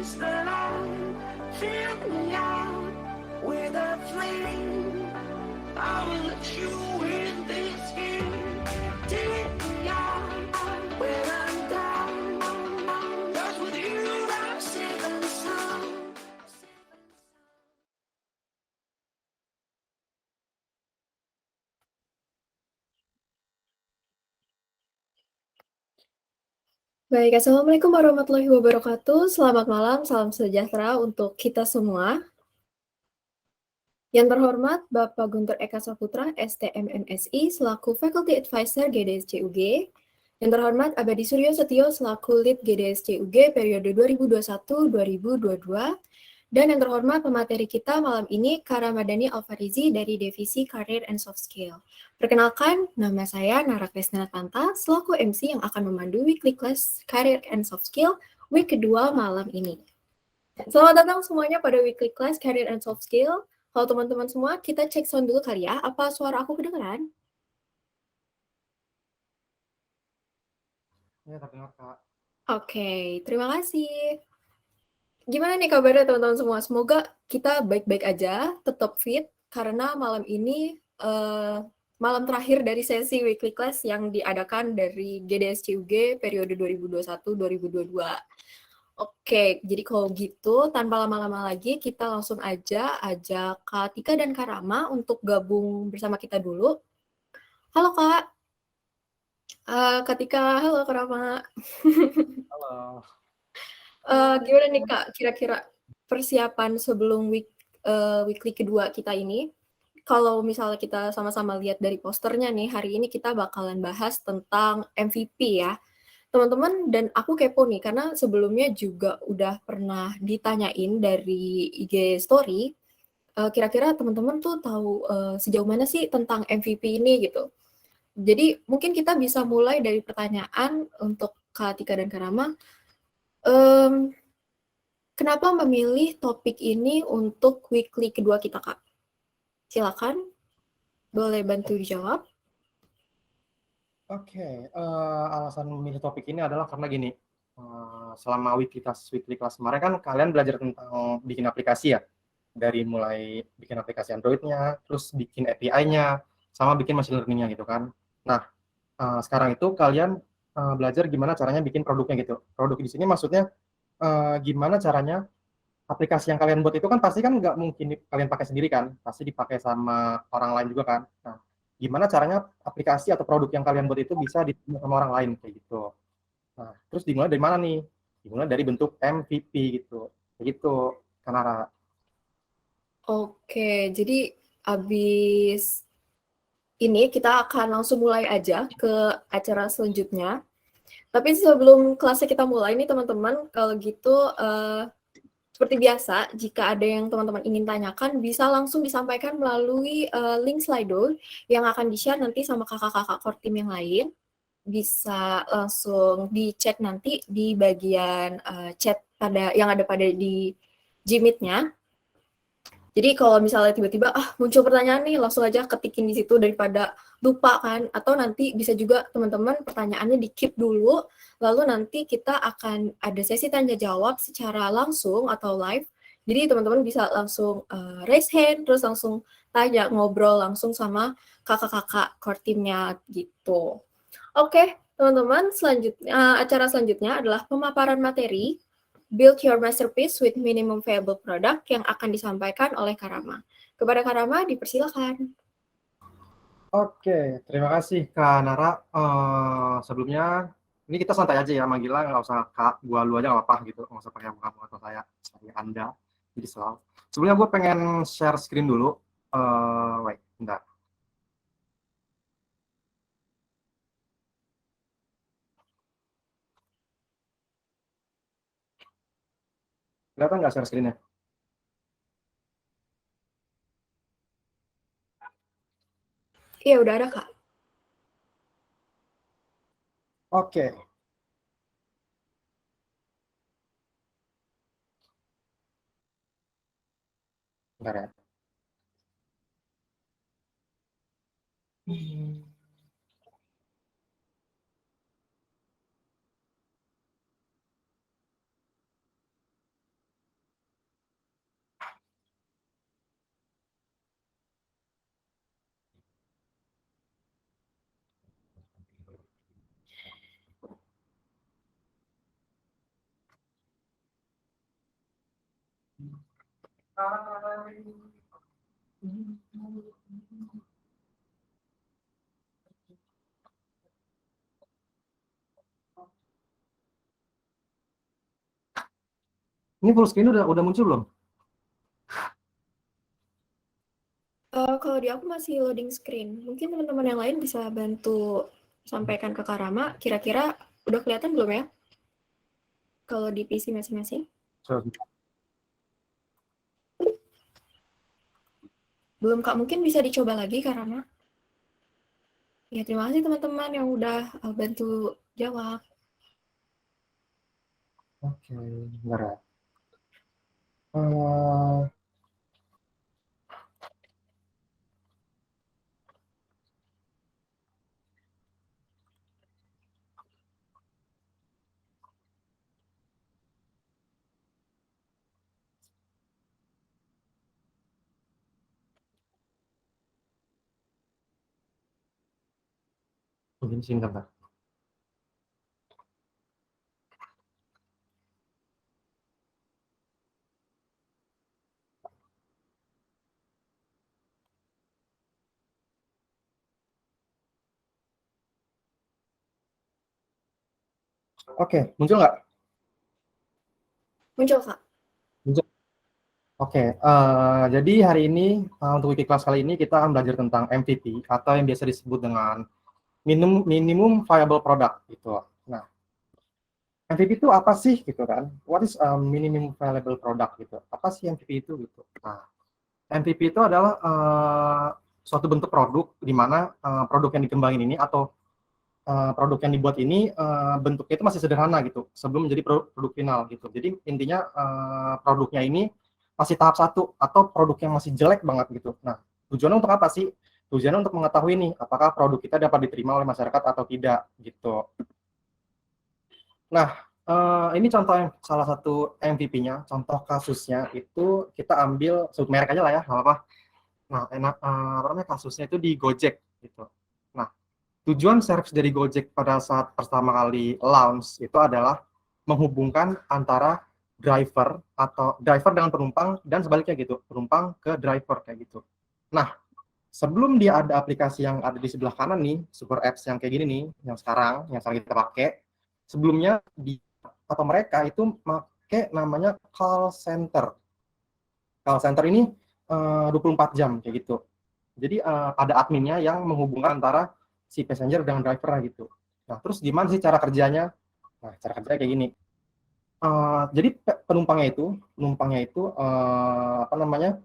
is the light. Fill me out with a flame. I will let you in this game. Take me out when I'm down. 'Cause with you I'm safe and sound. Baik, Assalamualaikum warahmatullahi wabarakatuh. Selamat malam, salam sejahtera untuk kita semua. Yang terhormat Bapak Guntur Eka Saputra, STM-MSI, selaku Faculty Advisor GDS-CUG. Yang terhormat Abadi Suryo Setio, selaku Lead GDS-CUG periode 2021-2022. Dan yang terhormat pemateri kita malam ini, Kak Ramadhani Alfarizi dari Divisi Career and Soft Skill. Perkenalkan, nama saya Nara Krisna Tanta, selaku MC yang akan memandu weekly class Career and Soft Skill week kedua malam ini. Selamat datang semuanya pada weekly class Career and Soft Skill. Kalau teman-teman semua, kita cek sound dulu kali ya. Apa suara aku kedengeran? Ya, terdengar, Kak. Oke, terima kasih. Gimana nih kabarnya teman-teman semua? Semoga kita baik-baik aja, tetap fit, karena malam ini malam terakhir dari sesi weekly class yang diadakan dari GDS-CUG periode 2021-2022. Oke, jadi kalau gitu tanpa lama-lama lagi kita langsung aja ajak Kak Tika dan Kak Rama untuk gabung bersama kita dulu. Halo Kak. Kak Tika, halo Kak Rama. Halo. Gimana nih Kak, kira-kira persiapan sebelum weekly kedua kita ini? Kalau misalnya kita sama-sama lihat dari posternya nih, hari ini kita bakalan bahas tentang MVP ya. Teman-teman dan aku kepo nih, karena sebelumnya juga udah pernah ditanyain dari IG story, kira-kira teman-teman tuh tahu sejauh mana sih tentang MVP ini gitu. Jadi mungkin kita bisa mulai dari pertanyaan untuk Kak Tika dan Kak Rama. Kenapa memilih topik ini untuk weekly kedua kita, Kak? Silakan, boleh bantu dijawab. Oke, alasan memilih topik ini adalah karena gini, selama weekly class kemarin kan kalian belajar tentang bikin aplikasi ya, dari mulai bikin aplikasi Android-nya, terus bikin API-nya, sama bikin machine learning-nya gitu kan. Nah, sekarang itu kalian belajar gimana caranya bikin produknya gitu. Produk di sini maksudnya gimana caranya aplikasi yang kalian buat itu kan pasti kan nggak mungkin kalian pakai sendiri kan, pasti dipakai sama orang lain juga kan. Nah, gimana caranya aplikasi atau produk yang kalian buat itu bisa diterima sama orang lain kayak gitu. Nah, terus dimulai dari mana nih? Dimulai dari bentuk MVP gitu. Kayak gitu, Kanara. Oke, jadi habis ini kita akan langsung mulai aja ke acara selanjutnya. Tapi sebelum kelasnya kita mulai nih teman-teman, kalau gitu seperti biasa, jika ada yang teman-teman ingin tanyakan, bisa langsung disampaikan melalui link Slido yang akan di-share nanti sama kakak-kakak core team yang lain. Bisa langsung dicek nanti di bagian chat yang ada pada di Gmeet-nya. Jadi kalau misalnya tiba-tiba muncul pertanyaan nih, langsung aja ketikin di situ daripada lupa kan. Atau nanti bisa juga teman-teman pertanyaannya di-keep dulu, lalu nanti kita akan ada sesi tanya jawab secara langsung atau live. Jadi teman-teman bisa langsung raise hand, terus langsung tanya, ngobrol langsung sama kakak-kakak core team-nya gitu. Oke, teman-teman, acara selanjutnya adalah pemaparan materi Build Your Masterpiece with Minimum Viable Product yang akan disampaikan oleh Karama. Kepada Karama, dipersilakan. Oke, terima kasih Kak Nara. Sebelumnya, ini kita santai aja ya, manggilnya nggak usah Kak, gua lu aja nggak apa-apa gitu, nggak usah pakai kamu atau saya Anda. Jadi selalu. Sebelumnya gue pengen share screen dulu. Wait, bentar. Kelihatan nggak share screen-nya? Iya, udah ada, Kak. Oke. Bentar ya. Ini full screen udah muncul belum? Kalau di aku masih loading screen. Mungkin teman-teman yang lain bisa bantu sampaikan ke Kak Rama, kira-kira udah kelihatan belum ya? Kalau di PC masing-masing? Belum Kak, mungkin bisa dicoba lagi Kak Rama. Ya, terima kasih teman-teman yang udah bantu jawab. Oke, bentar ya. Eh, Mungkin sih bentar. Oke, muncul nggak? Muncul Kak. Muncul. Oke, jadi hari ini untuk wiki kelas kali ini kita akan belajar tentang MVP atau yang biasa disebut dengan minimum viable product gitu. Nah, MVP itu apa sih gitu kan? What is a minimum viable product gitu? Apa sih MVP itu gitu? Nah, MVP itu adalah suatu bentuk produk di mana produk yang dikembangin ini atau produk yang dibuat ini bentuknya itu masih sederhana gitu sebelum menjadi produk final gitu. Jadi intinya produknya ini masih tahap 1 atau produk yang masih jelek banget gitu. Nah, tujuannya untuk apa sih? Tujuannya untuk mengetahui nih apakah produk kita dapat diterima oleh masyarakat atau tidak gitu. Nah, ini contoh yang salah satu MVP-nya, contoh kasusnya itu kita ambil sebut merek aja lah ya, nggak apa-apa. Nah, apa namanya kasusnya itu di Gojek gitu. Nah, tujuan service dari Gojek pada saat pertama kali launch itu adalah menghubungkan antara driver atau driver dengan penumpang dan sebaliknya gitu, penumpang ke driver kayak gitu. Nah, sebelum dia ada aplikasi yang ada di sebelah kanan nih, super apps yang kayak gini nih, yang sekarang kita pakai, sebelumnya atau mereka itu pakai namanya call center. Call center ini 24 jam kayak gitu. Jadi ada adminnya yang menghubungkan antara si passenger dengan driver gitu. Nah, terus gimana sih cara kerjanya? Nah, cara kerjanya kayak gini. Jadi penumpangnya itu apa namanya?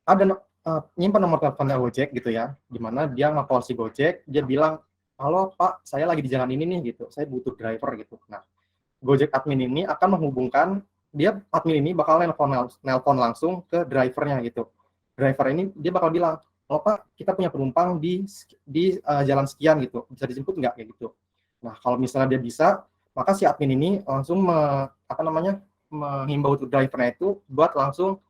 Ada nyimpan nomor teleponnya Gojek gitu ya, di mana dia nge-call si Gojek, dia bilang, "Halo Pak, saya lagi di jalan ini nih," gitu, "saya butuh driver," gitu. Nah, Gojek admin ini akan menghubungkan, admin ini bakal nelpon langsung ke drivernya gitu. Driver ini dia bakal bilang, "Halo Pak, kita punya penumpang di jalan sekian gitu, bisa dijemput nggak?" Kayak gitu. Nah, kalau misalnya dia bisa, maka si admin ini langsung menghimbau drivernya itu buat langsung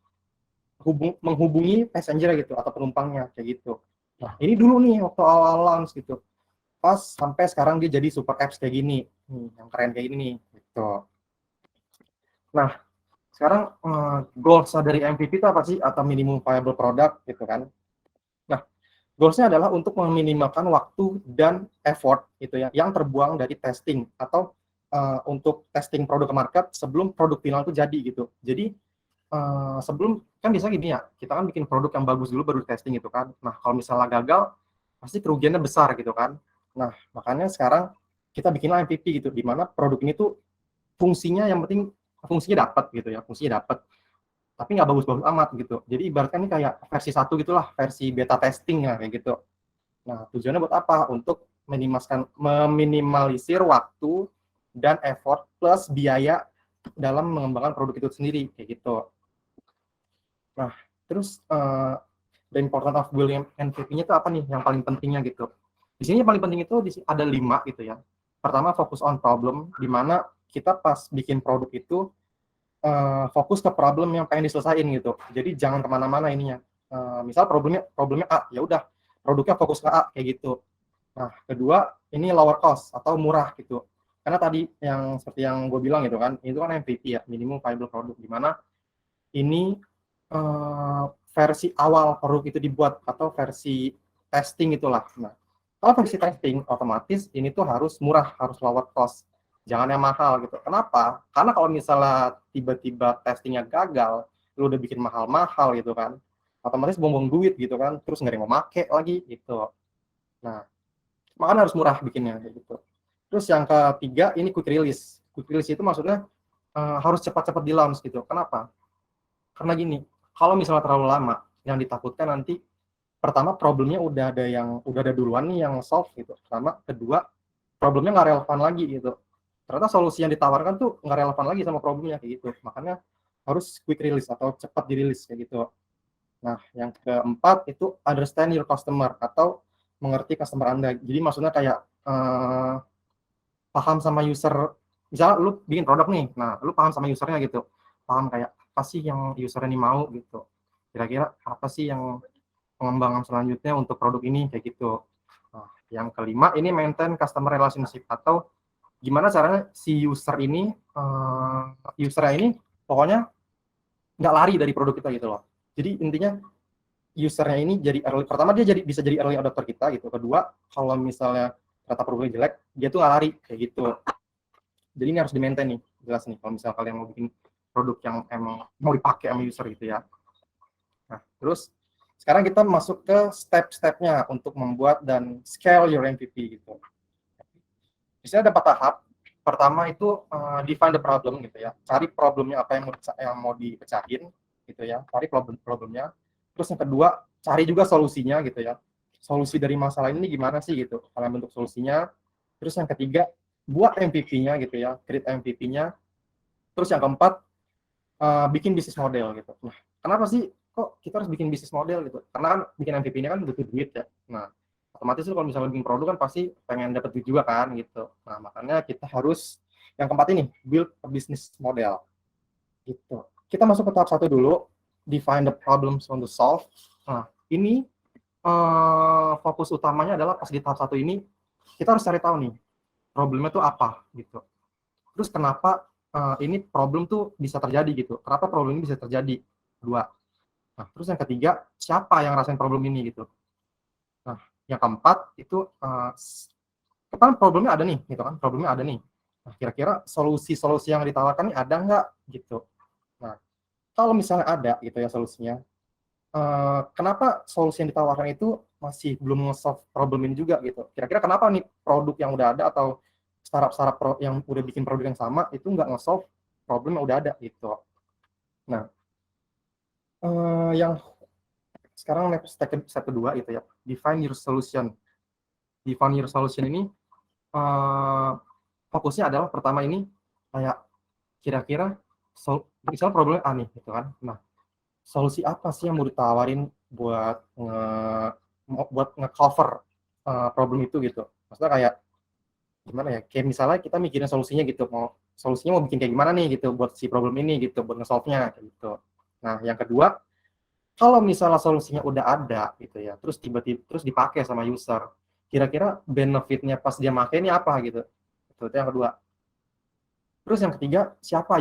menghubungi passenger gitu atau penumpangnya kayak gitu. Nah, ini dulu nih waktu awal launch gitu. Pas sampai sekarang dia jadi super apps kayak gini. Yang keren kayak gini nih gitu. Nah, sekarang goals dari MVP itu apa sih atau minimum viable product gitu kan. Nah, goalsnya adalah untuk meminimalkan waktu dan effort gitu ya yang terbuang dari testing atau untuk testing produk ke market sebelum produk final itu jadi gitu. Jadi sebelum kan biasa gini ya, kita kan bikin produk yang bagus dulu baru testing gitu kan. Nah, kalau misalnya gagal, pasti kerugiannya besar gitu kan. Nah, makanya sekarang kita bikinlah MVP gitu, di mana produk ini tuh fungsinya yang penting fungsinya dapat gitu ya, fungsinya dapat. Tapi nggak bagus-bagus amat gitu. Jadi ibaratkan ini kayak versi 1 gitulah, versi beta testing ya kayak gitu. Nah, tujuannya buat apa? Untuk meminimalisir waktu dan effort plus biaya dalam mengembangkan produk itu sendiri kayak gitu. Nah, terus the importance of building MVP-nya itu apa nih yang paling pentingnya gitu. Di sini yang paling penting itu ada 5 gitu ya. Pertama, fokus on problem, di mana kita pas bikin produk itu fokus ke problem yang pengen diselesain gitu. Jadi jangan kemana-mana ininya. Misal problemnya A, ya udah produknya fokus ke A kayak gitu. Nah, kedua ini lower cost atau murah gitu. Karena tadi yang seperti yang gue bilang gitu kan, itu kan MVP ya, minimum viable product, di mana ini versi awal produk itu dibuat atau versi testing itulah. Nah, kalau versi testing otomatis ini tuh harus murah, harus lower cost, jangan yang mahal gitu. Kenapa? Karena kalau misalnya tiba-tiba testingnya gagal, lu udah bikin mahal-mahal gitu kan, otomatis buang-buang duit gitu kan, terus nggak ada yang mau make lagi gitu. Nah, makanya harus murah bikinnya gitu. Terus yang ketiga ini quick release. Quick release itu maksudnya harus cepat-cepat di launch gitu. Kenapa? Karena gini, kalau misalnya terlalu lama, yang ditakutkan nanti pertama problemnya udah ada duluan nih yang solve gitu. Pertama, kedua problemnya nggak relevan lagi gitu. Ternyata solusi yang ditawarkan tuh nggak relevan lagi sama problemnya kayak gitu. Makanya harus quick release atau cepat dirilis kayak gitu. Nah, yang keempat itu understand your customer atau mengerti customer Anda. Jadi maksudnya kayak paham sama user. Misalnya lu bikin produk nih, nah lu paham sama usernya gitu. Paham kayak apa sih yang user ini mau gitu. Kira-kira apa sih yang pengembangan selanjutnya untuk produk ini kayak gitu. Nah, yang kelima ini maintain customer relationship atau gimana caranya si usernya ini pokoknya nggak lari dari produk kita gitu loh. Jadi intinya usernya ini pertama dia bisa jadi early adopter kita gitu. Kedua, kalau misalnya kata produknya jelek, dia tuh nggak lari kayak gitu. Jadi ini harus di-maintain nih, jelas nih kalau misalnya kalian mau bikin produk yang emang mau dipakai sama user gitu ya. Nah, terus sekarang kita masuk ke step-stepnya untuk membuat dan scale your MVP gitu. Di sini ada 4 tahap. Pertama itu define the problem gitu ya. Cari problemnya apa yang mau dipecahin gitu ya. Cari problemnya. Terus yang kedua, cari juga solusinya gitu ya. Solusi dari masalah ini gimana sih gitu. Kalian bentuk solusinya. Terus yang ketiga, buat MVP-nya gitu ya. Create MVP-nya. Terus yang keempat, bikin bisnis model gitu. Nah, kenapa sih kok kita harus bikin bisnis model gitu? Karena kan bikin MVP-nya kan butuh duit ya. Nah, otomatis itu kalau misalnya bikin produk kan pasti pengen dapat duit juga kan gitu. Nah, makanya kita harus yang keempat ini build a business model gitu. Kita masuk ke tahap 1 dulu, define the problems on the solve. Nah, ini fokus utamanya adalah pas di tahap 1 ini kita harus cari tahu nih problemnya tuh apa gitu. Terus kenapa ini problem tuh bisa terjadi gitu. Kenapa problem ini bisa terjadi? 2. Nah, terus yang ketiga, siapa yang rasain problem ini gitu. Nah, yang keempat itu kan problemnya ada nih, gitu kan? Problemnya ada nih. Nah, kira-kira solusi-solusi yang ditawarkan ini ada nggak gitu. Nah, kalau misalnya ada gitu ya solusinya, kenapa solusi yang ditawarkan itu masih belum nge-solve problem ini juga gitu. Kira-kira kenapa nih produk yang udah ada atau startup yang udah bikin produk yang sama itu nggak nge-solve problem yang udah ada gitu. Nah, yang sekarang step kedua itu ya, define your solution. Define your solution ini fokusnya adalah pertama ini kayak kira-kira misalnya problemnya A nih gitu kan. Nah, solusi apa sih yang mau ditawarin buat nge-cover problem itu gitu. Maksudnya kayak gimana ya? Kayak misalnya kita mikirin solusinya gitu, solusinya mau bikin kayak gimana nih gitu buat si problem ini gitu, buat nge-solve-nya gitu. Nah, yang kedua, kalau misalnya solusinya udah ada gitu ya, terus tiba-tiba terus dipakai sama user, kira-kira benefitnya pas dia pakai ini apa gitu. Itu yang kedua. Terus yang ketiga, siapa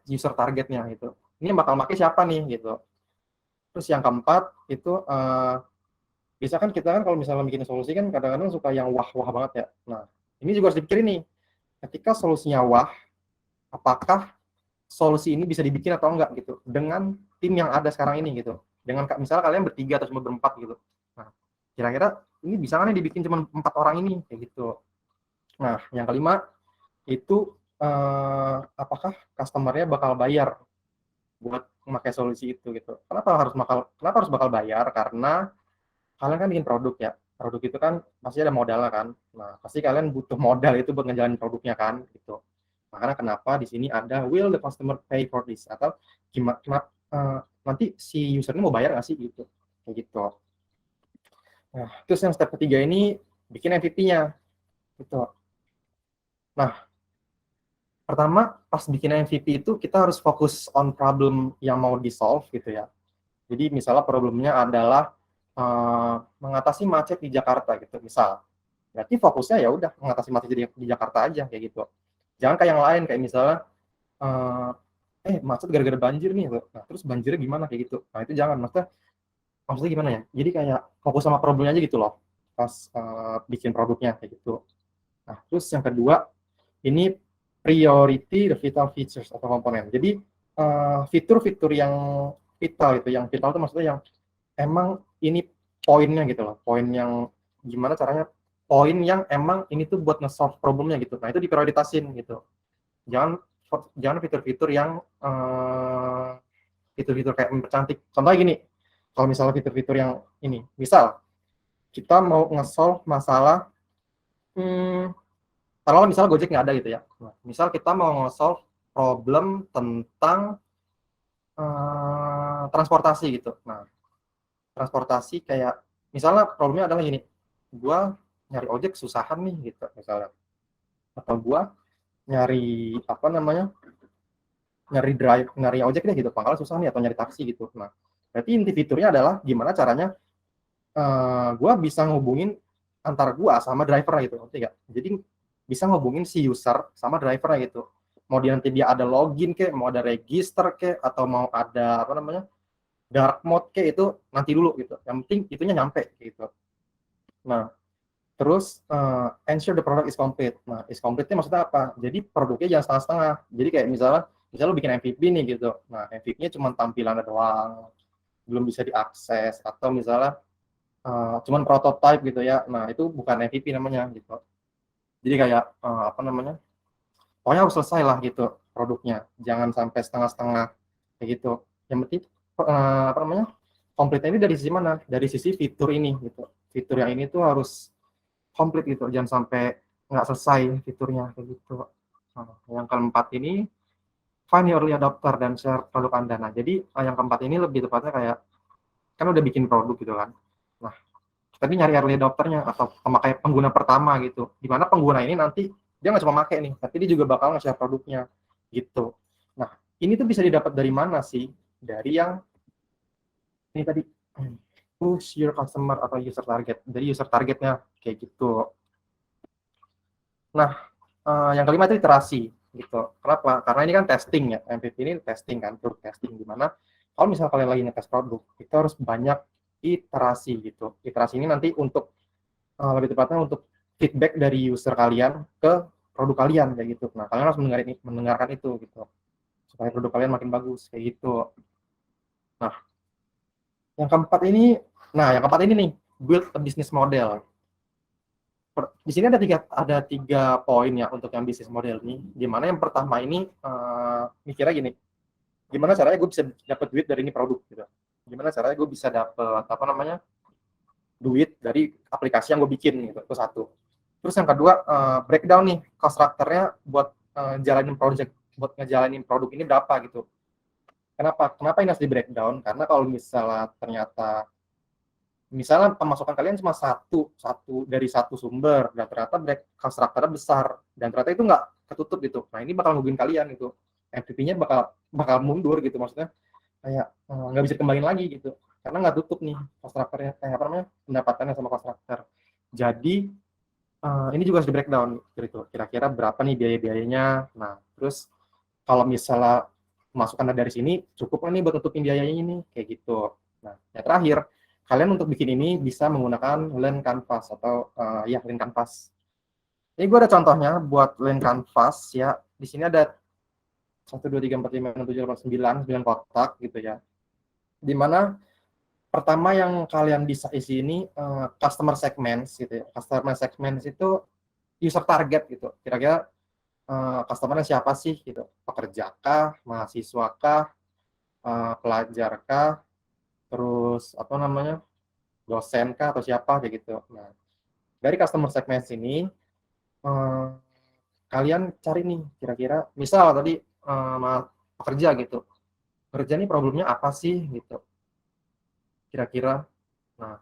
user targetnya gitu. Ini yang bakal pakai siapa nih gitu. Terus yang keempat itu bisa kan kita kan kalau misalnya bikin solusi kan kadang-kadang suka yang wah-wah banget ya. Nah, ini juga harus dipikirin nih. Ketika solusinya wah, apakah solusi ini bisa dibikin atau enggak gitu dengan tim yang ada sekarang ini gitu. Dengan misalnya kalian bertiga atau cuma berempat gitu. Nah, kira-kira ini bisa kan dibikin cuma 4 orang ini kayak gitu. Nah, yang kelima itu apakah customer-nya bakal bayar buat memakai solusi itu gitu. Kenapa harus bakal bayar? Karena kalian kan bikin produk ya. Produk itu kan pasti ada modalnya kan. Nah, pasti kalian butuh modal itu buat ngejalanin produknya kan gitu. Makanya kenapa di sini ada will the customer pay for this atau gimana nanti si usernya mau bayar nggak sih gitu. Kayak gitu. Nah, terus yang step ketiga ini bikin MVP-nya gitu. Nah, pertama pas bikin MVP itu kita harus fokus on problem yang mau di-solve gitu ya. Jadi misalnya problemnya adalah mengatasi macet di Jakarta gitu misal. Berarti fokusnya ya udah mengatasi macet di Jakarta aja kayak gitu. Jangan kayak yang lain kayak misalnya macet gara-gara banjir nih. Nah, terus banjirnya gimana kayak gitu. Nah, itu jangan. Maksudnya gimana ya? Jadi kayak fokus sama problemnya aja gitu loh. Pas bikin produknya kayak gitu. Nah, terus yang kedua, ini priority the vital features atau komponen. Jadi fitur-fitur yang vital itu, yang vital itu maksudnya yang emang ini poinnya gitu loh, poin yang gimana caranya, poin yang emang ini tuh buat nge-solve problemnya gitu. Nah, itu diprioritasin gitu. Jangan fitur-fitur yang fitur-fitur kayak mempercantik. Contohnya gini, kalau misalnya fitur-fitur yang ini, misal kita mau nge-solve masalah kalau misalnya Gojek nggak ada gitu ya. Nah, misal kita mau nge-solve problem tentang transportasi gitu. Nah, transportasi kayak misalnya problemnya adalah gini, gua nyari ojek susahan nih gitu misalnya, atau gua nyari apa namanya, nyari ojek deh gitu, pangkalnya susah nih, atau nyari taksi gitu. Nah, berarti inti fiturnya adalah gimana caranya gua bisa ngehubungin antara gua sama driver gitu, ngerti nggak? Jadi bisa ngehubungin si user sama drivernya gitu. Mau nanti dia ada login kek, mau ada register kek, atau mau ada apa namanya dark mode kek, itu nanti dulu gitu. Yang penting itunya nyampe gitu. Nah, terus ensure the product is complete. Nah, is complete itu maksudnya apa? Jadi produknya jangan setengah-setengah. Jadi kayak misalnya lu bikin MVP nih gitu. Nah, MVP-nya cuma tampilannya doang, belum bisa diakses, atau misalnya cuman prototype gitu ya. Nah, itu bukan MVP namanya gitu. Jadi kayak apa namanya? Pokoknya harus selesai lah gitu produknya. Jangan sampai setengah-setengah kayak gitu. Yang penting apa namanya? Komplitnya ini dari sisi mana? Dari sisi fitur ini gitu. Fitur yang ini tuh harus komplit gitu. Jangan sampai nggak selesai fiturnya kayak gitu. Nah, yang keempat ini find your early adopter dan share produk Anda. Nah, jadi yang keempat ini lebih tepatnya kayak kan udah bikin produk gitu kan. Nah, tapi nyari early adopternya atau pemakai pengguna pertama gitu. Di mana pengguna ini nanti dia nggak cuma pakai nih, tapi dia juga bakal nge-share produknya gitu. Nah, ini tuh bisa didapat dari mana sih? Dari yang ini tadi, push your customer atau user target. Dari user targetnya kayak gitu. Nah, yang kelima itu iterasi gitu. Kenapa? Karena ini kan testing ya. MVP ini testing kan, product testing, di mana kalau misalnya kalian lagi ngetes produk, itu harus banyak iterasi gitu. Iterasi ini nanti untuk lebih tepatnya untuk feedback dari user kalian ke produk kalian kayak gitu. Nah, kalian harus mendengarkan itu gitu, supaya produk kalian makin bagus kayak gitu. Nah, yang keempat ini nih, build a business model. Di sini ada tiga poin ya untuk yang bisnis model ini. Gimana yang pertama ini mikirnya gini, gimana caranya gue bisa dapat duit dari ini produk gitu. Gimana caranya gue bisa dapat apa namanya duit dari aplikasi yang gue bikin gitu. Itu satu. Terus yang kedua breakdown nih cost structure-nya buat ngejalanin produk ini berapa gitu. Kenapa ini harus di breakdown? Karena kalau misalnya ternyata pemasukan kalian cuma satu dari satu sumber dan ternyata cost structure besar dan ternyata itu nggak ketutup gitu. Nah, ini bakal ngerugiin kalian gitu. MVP-nya bakal mundur gitu, maksudnya kayak nggak bisa kembaliin lagi gitu karena nggak tutup nih cost structure-nya, pendapatannya sama cost structure. Jadi ini juga harus di breakdown gitu. Kira-kira berapa nih biaya-biayanya. Nah, terus kalau misalnya masukan dari sini cukup nih buat nutupin biayanya ini kayak gitu. Nah, yang terakhir, kalian untuk bikin ini bisa menggunakan Learn Canvas atau Learn Canvas. Ini gue ada contohnya buat Learn Canvas ya. Di sini ada 1, 2, 3, 4, 5, 6, 7, 8, 9 kotak gitu ya. Dimana pertama yang kalian bisa isi ini customer segments gitu ya. Customer segments itu user target gitu. Kira-kira customer-nya siapa sih gitu? Pekerja kah, mahasiswa kah, pelajar kah, terus apa namanya, dosen kah atau siapa kayak gitu. Nah, dari customer segments ini kalian cari nih kira-kira, misal tadi pekerja gitu, pekerja nih problemnya apa sih gitu kira-kira. Nah,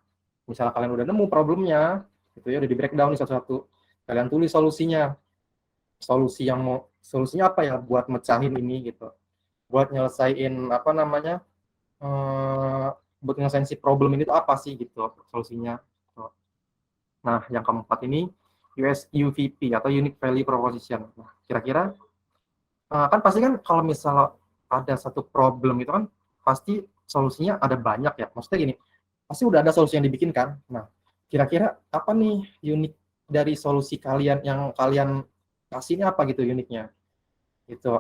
misalnya kalian udah nemu problemnya gitu ya, udah di breakdown nih satu-satu, kalian tulis solusinya apa ya buat mecahin ini gitu, buat nyelesain apa namanya buat nyelesain si problem ini tuh apa sih gitu solusinya. Nah, yang keempat ini UVP atau Unique Value Proposition. Nah, kira-kira kan pasti kan kalau misalnya ada satu problem itu kan pasti solusinya ada banyak ya. Maksudnya gini, pasti udah ada solusi yang dibikin kan. Nah, kira-kira apa nih unik dari solusi kalian yang kalian kasih ini apa gitu uniknya? Gitu.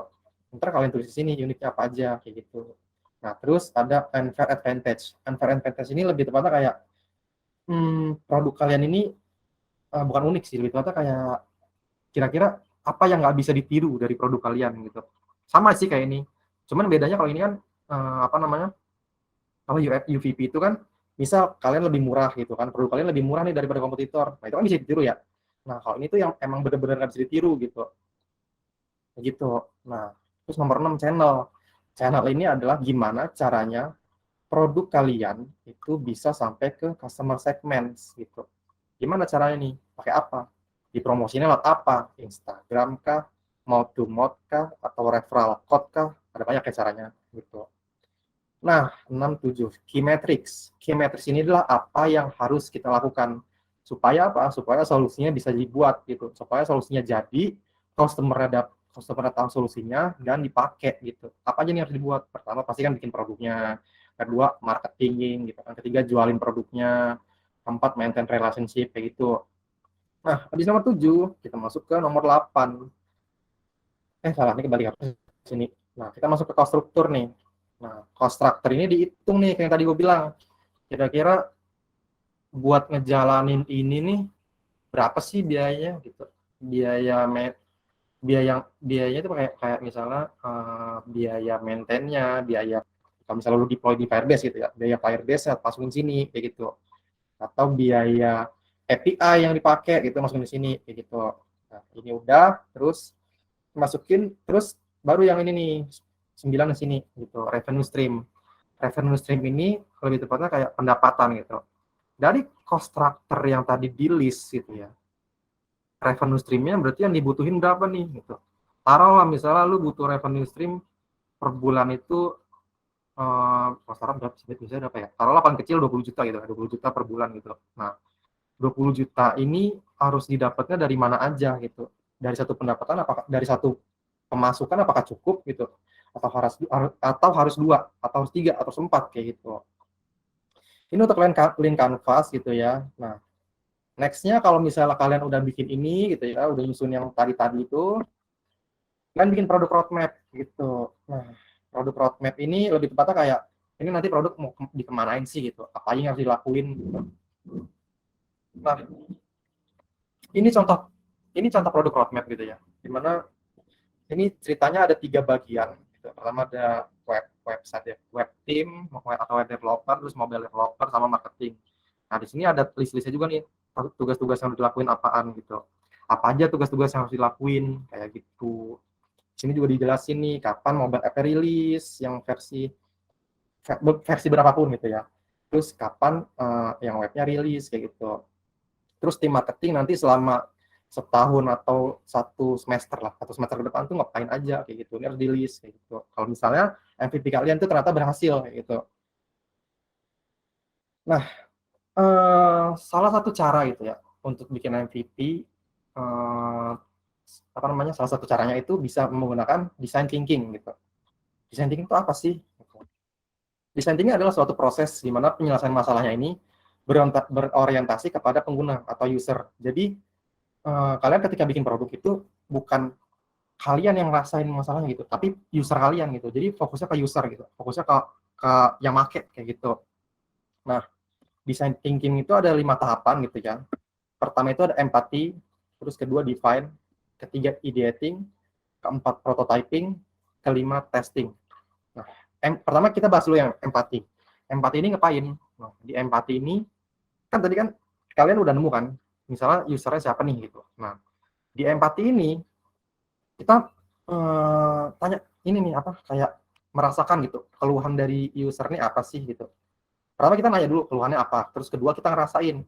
Ntar kalian tulis di sini uniknya apa aja kayak gitu. Nah, terus ada unfair advantage. Unfair advantage ini lebih tepatnya kayak produk kalian ini bukan unik sih, lebih tepatnya kayak kira-kira apa yang nggak bisa ditiru dari produk kalian gitu. Sama sih kayak ini. Cuman bedanya kalau ini kan apa namanya? Kalau UVP itu kan misal kalian lebih murah gitu kan, produk kalian lebih murah nih daripada kompetitor. Nah, itu kan bisa ditiru ya. Nah, kalau ini tuh yang emang benar-benar nggak bisa ditiru gitu. Gitu. Nah, terus nomor 6 channel. Channel ini adalah gimana caranya produk kalian itu bisa sampai ke customer segments gitu. Gimana caranya nih? Pakai apa? Dipromosinya lewat apa? Instagram kah? Mouth to mouth kah? Atau referral code kah? Ada banyak ya caranya gitu. Nah, 6, 7 key metrics. Key metrics ini adalah apa yang harus kita lakukan supaya apa? Supaya solusinya bisa dibuat gitu. Supaya solusinya jadi, customer tahu solusinya dan dipakai gitu. Apa aja nih harus dibuat? Pertama pasti kan bikin produknya. Kedua, marketing gitu kan. Ketiga, jualin produknya. Keempat, maintain relationship kayak gitu. Nah, habis nomor 7, kita masuk ke nomor 8. Salah, ini kembali ke sini. Nah, kita masuk ke cost structure nih. Nah, cost structure ini dihitung nih, kayak yang tadi gue bilang. Kira-kira buat ngejalanin ini nih, berapa sih biayanya gitu. Biayanya itu kayak misalnya biaya maintain-nya, biaya kalau misalnya lu deploy di Firebase gitu ya, biaya Firebase masukin sini kayak gitu. Atau biaya API yang dipakai gitu masukin di sini kayak gitu. Nah, ini udah terus masukin terus baru yang ini nih 9 di sini gitu, revenue stream. Revenue stream ini lebih tepatnya kayak pendapatan gitu. Dari cost structure yang tadi di list gitu ya. Revenue stream-nya berarti yang dibutuhin berapa nih gitu. Taruhlah misalnya lu butuh revenue stream per bulan itu pasaran berapa sih biasanya berapa ya? Taruhlah paling kecil 20 juta gitu, 20 juta per bulan gitu. Nah, 20 juta ini harus didapatnya dari mana aja gitu. Dari satu pendapatan apakah dari satu pemasukan apakah cukup gitu atau harus 2 atau harus 3 atau 4 kayak gitu. Ini untuk link canvas gitu ya. Nah, next-nya kalau misalnya kalian udah bikin ini gitu ya, udah nyusun yang tadi itu, kalian bikin produk roadmap gitu. Nah, produk roadmap ini lebih tepatnya kayak ini nanti produk mau dikemanain sih gitu, apa yang harus dilakuin gitu. Nah, ini contoh produk roadmap gitu ya, dimana ini ceritanya ada 3 bagian gitu. Pertama ada website ya, web team atau web developer, terus mobile developer sama marketing. Nah, di sini ada list-listnya juga nih, tugas-tugas yang harus dilakuin apaan gitu. Apa aja tugas-tugas yang harus dilakuin kayak gitu. Di sini juga dijelasin nih kapan mobile app rilis yang versi berapapun gitu ya. Terus kapan yang webnya rilis kayak gitu. Terus tim marketing nanti selama setahun atau 1 semester lah, 1 semester ke depan tuh ngapain aja kayak gitu. Ini harus di-list kayak gitu. Kalau misalnya MVP kalian tuh ternyata berhasil kayak gitu. Nah, salah satu cara gitu ya untuk bikin MVP apa namanya? Salah satu caranya itu bisa menggunakan design thinking gitu. Design thinking itu apa sih? Design thinking adalah suatu proses di mana penyelesaian masalahnya ini berorientasi kepada pengguna atau user. Jadi kalian ketika bikin produk itu bukan kalian yang ngerasain masalahnya gitu, tapi user kalian gitu. Jadi fokusnya ke user gitu, fokusnya ke yang make kayak gitu. Nah, design thinking itu ada 5 tahapan gitu ya. Pertama itu ada empathy, terus kedua define, ketiga ideating, keempat prototyping, kelima testing. Nah, pertama kita bahas dulu yang empathy. Empathy ini ngapain? Nah, di empathy ini kan tadi kan kalian udah nemu kan, misalnya usernya siapa nih gitu. Nah, di empathy ini kita tanya ini nih apa kayak merasakan gitu keluhan dari user ini apa sih gitu. Pertama kita nanya dulu keluhannya apa, terus kedua kita ngerasain,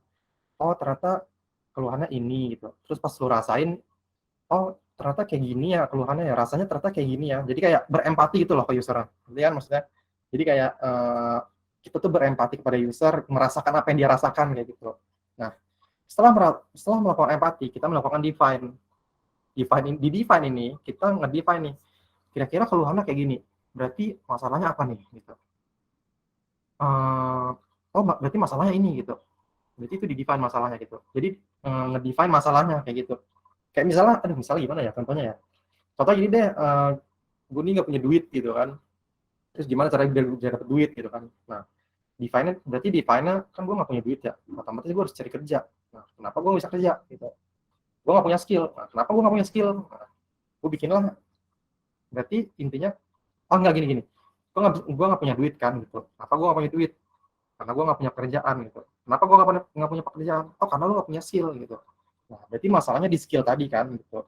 oh ternyata keluhannya ini gitu. Terus pas lu rasain, oh ternyata kayak gini ya keluhannya ya, rasanya ternyata kayak gini ya. Jadi kayak berempati gitu loh ke user. Jadi kan maksudnya, jadi kayak kita tuh berempati kepada user, merasakan apa yang dia rasakan kayak gitu. Nah, Setelah melakukan empati, kita melakukan define. Di define ini kita ngedefine nih, kira-kira keluhannya kayak gini, berarti masalahnya apa nih gitu. Oh berarti masalahnya ini gitu, berarti itu di define masalahnya gitu. Jadi ngedefine masalahnya kayak gitu. Kayak misalnya gimana ya contohnya ya, contoh gini deh, gue nih nggak punya duit gitu kan, terus gimana caranya biar dapet duit gitu kan. Nah berarti define-nya kan gue nggak punya duit ya, otomatis gue harus cari kerja. Nah kenapa gue bisa kerja gitu, gue nggak punya skill. Nah, kenapa gue nggak punya skill? Nah, gue bikin lah. Berarti intinya, oh enggak, gini, gue nggak punya duit kan gitu. Kenapa gue nggak punya duit? Karena gue nggak punya kerjaan gitu. Kenapa gue nggak punya pekerjaan? Oh karena lu nggak punya skill gitu. Nah berarti masalahnya di skill tadi kan gitu.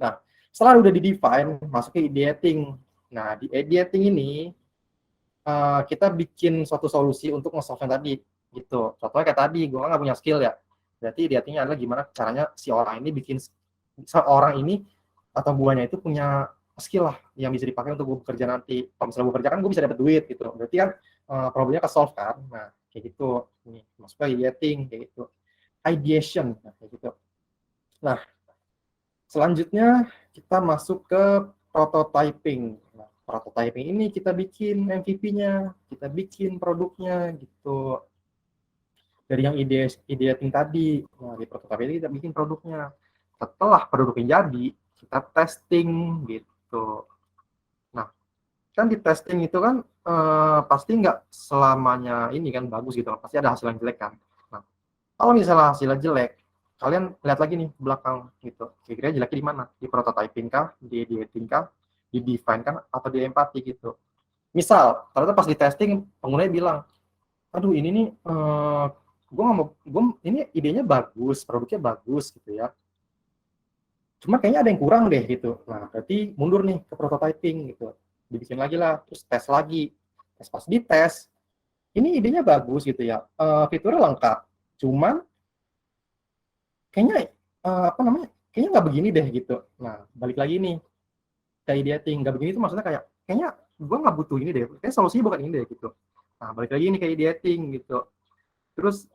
Nah setelah udah di define, masuk ke ideating. Nah di ideating ini kita bikin suatu solusi untuk nge-solve yang tadi gitu. Contohnya kayak tadi, gue nggak punya skill ya. Berarti ideatingnya adalah gimana caranya si orang ini bikin seorang ini atau buahnya itu punya skill lah yang bisa dipakai untuk gue bekerja nanti. Kalau misalnya gue kerja kan gue bisa dapat duit gitu. Berarti kan problemnya ke solve kan. Nah kayak gitu. Ini masuk ke ideating kayak gitu. Ideation kayak gitu. Nah selanjutnya kita masuk ke prototyping. Nah, prototyping ini kita bikin MVP-nya, kita bikin produknya gitu. Dari yang ideating tadi, nah di prototyping ini kita bikin produknya. Setelah produknya jadi, kita testing gitu. Nah, kan di testing itu kan pasti nggak selamanya ini kan bagus gitu, pasti ada hasil yang jelek kan. Nah, kalau misalnya hasilnya jelek, kalian lihat lagi nih belakang gitu, kira-kira jeleknya di mana? Di prototyping kah, di editing kah, di define kan, atau di empati gitu. Misal ternyata pas di testing penggunanya bilang, aduh ini nih ini idenya bagus, produknya bagus gitu ya, cuma kayaknya ada yang kurang deh gitu. Nah berarti mundur nih ke prototyping gitu, dibikin lagi lah, terus tes lagi. Pas di tes ini idenya bagus gitu ya, fiturnya lengkap, cuman kayaknya kayaknya nggak begini deh gitu. Nah balik lagi nih ke ideating, nggak begini itu maksudnya kayaknya gue nggak butuh ini deh, kayak solusinya bukan ini deh gitu. Nah balik lagi nih ke ideating gitu. Terus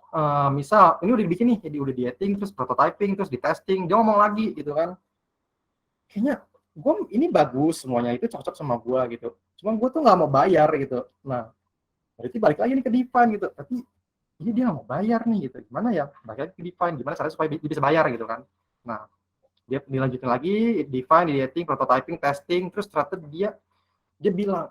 misal ini udah dibikin nih, jadi udah editing, terus prototyping, terus di testing, dia ngomong lagi gitu kan, kayaknya gue ini bagus semuanya, itu cocok sama gue gitu, cuma gue tuh nggak mau bayar gitu. Nah berarti balik lagi nih ke define gitu, tapi ini dia nggak mau bayar nih gitu, gimana ya, balik lagi ke define, gimana caranya supaya dia bisa bayar gitu kan. Nah dia dilanjutin lagi, define, editing, prototyping, testing, terus ternyata dia bilang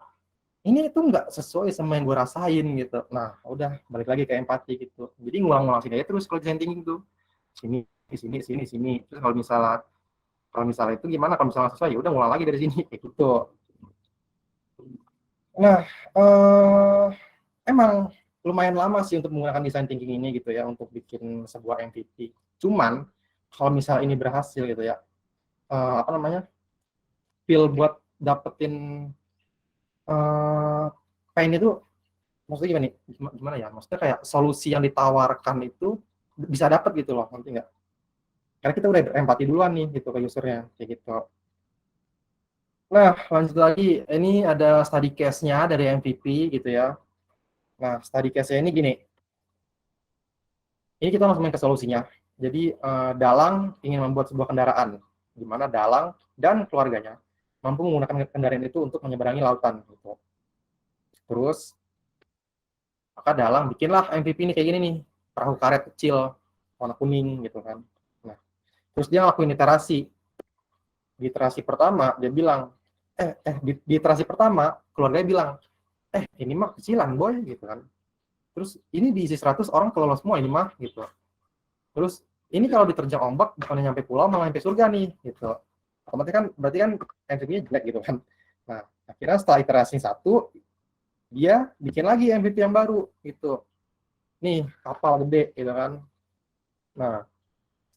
ini itu nggak sesuai sama yang gue rasain gitu. Nah udah balik lagi ke empati gitu, jadi ngulang-ngulang sini aja terus kalau design thinking tuh, sini sini. Terus kalau misalnya itu gimana, kalau misalnya sesuai ya udah ngulang lagi dari sini kayak gitu. Nah emang lumayan lama sih untuk menggunakan design thinking ini gitu ya, untuk bikin sebuah MVP. Cuman kalau misalnya ini berhasil gitu ya, feel buat dapetin pain itu, maksudnya gimana ya, maksudnya kayak solusi yang ditawarkan itu bisa dapat gitu loh, nanti nggak, karena kita udah empati duluan nih gitu ke usernya kayak gitu. Nah lanjut lagi, ini ada study case-nya dari MVP gitu ya. Nah study case-nya ini gini, ini kita langsung main ke solusinya. Jadi Dalang ingin membuat sebuah kendaraan, di mana Dalang dan keluarganya mampu menggunakan kendaraan itu untuk menyeberangi lautan gitu. Terus maka Dalang bikinlah MVP ini kayak gini nih, perahu karet kecil warna kuning gitu kan. Nah terus dia ngelakuin iterasi. Di iterasi pertama dia bilang, di iterasi pertama keluarganya bilang, ini mah kecilan boy gitu kan. Terus ini diisi 100 orang kalau semua ini mah gitu. Terus ini kalau diterjang ombak bukan nyampe pulau malah nyampe surga nih gitu. Otomatis kan berarti kan MVP-nya jelek gitu kan. Nah akhirnya setelah iterasi 1 dia bikin lagi MVP yang baru gitu. Nih kapal gede gitu kan. Nah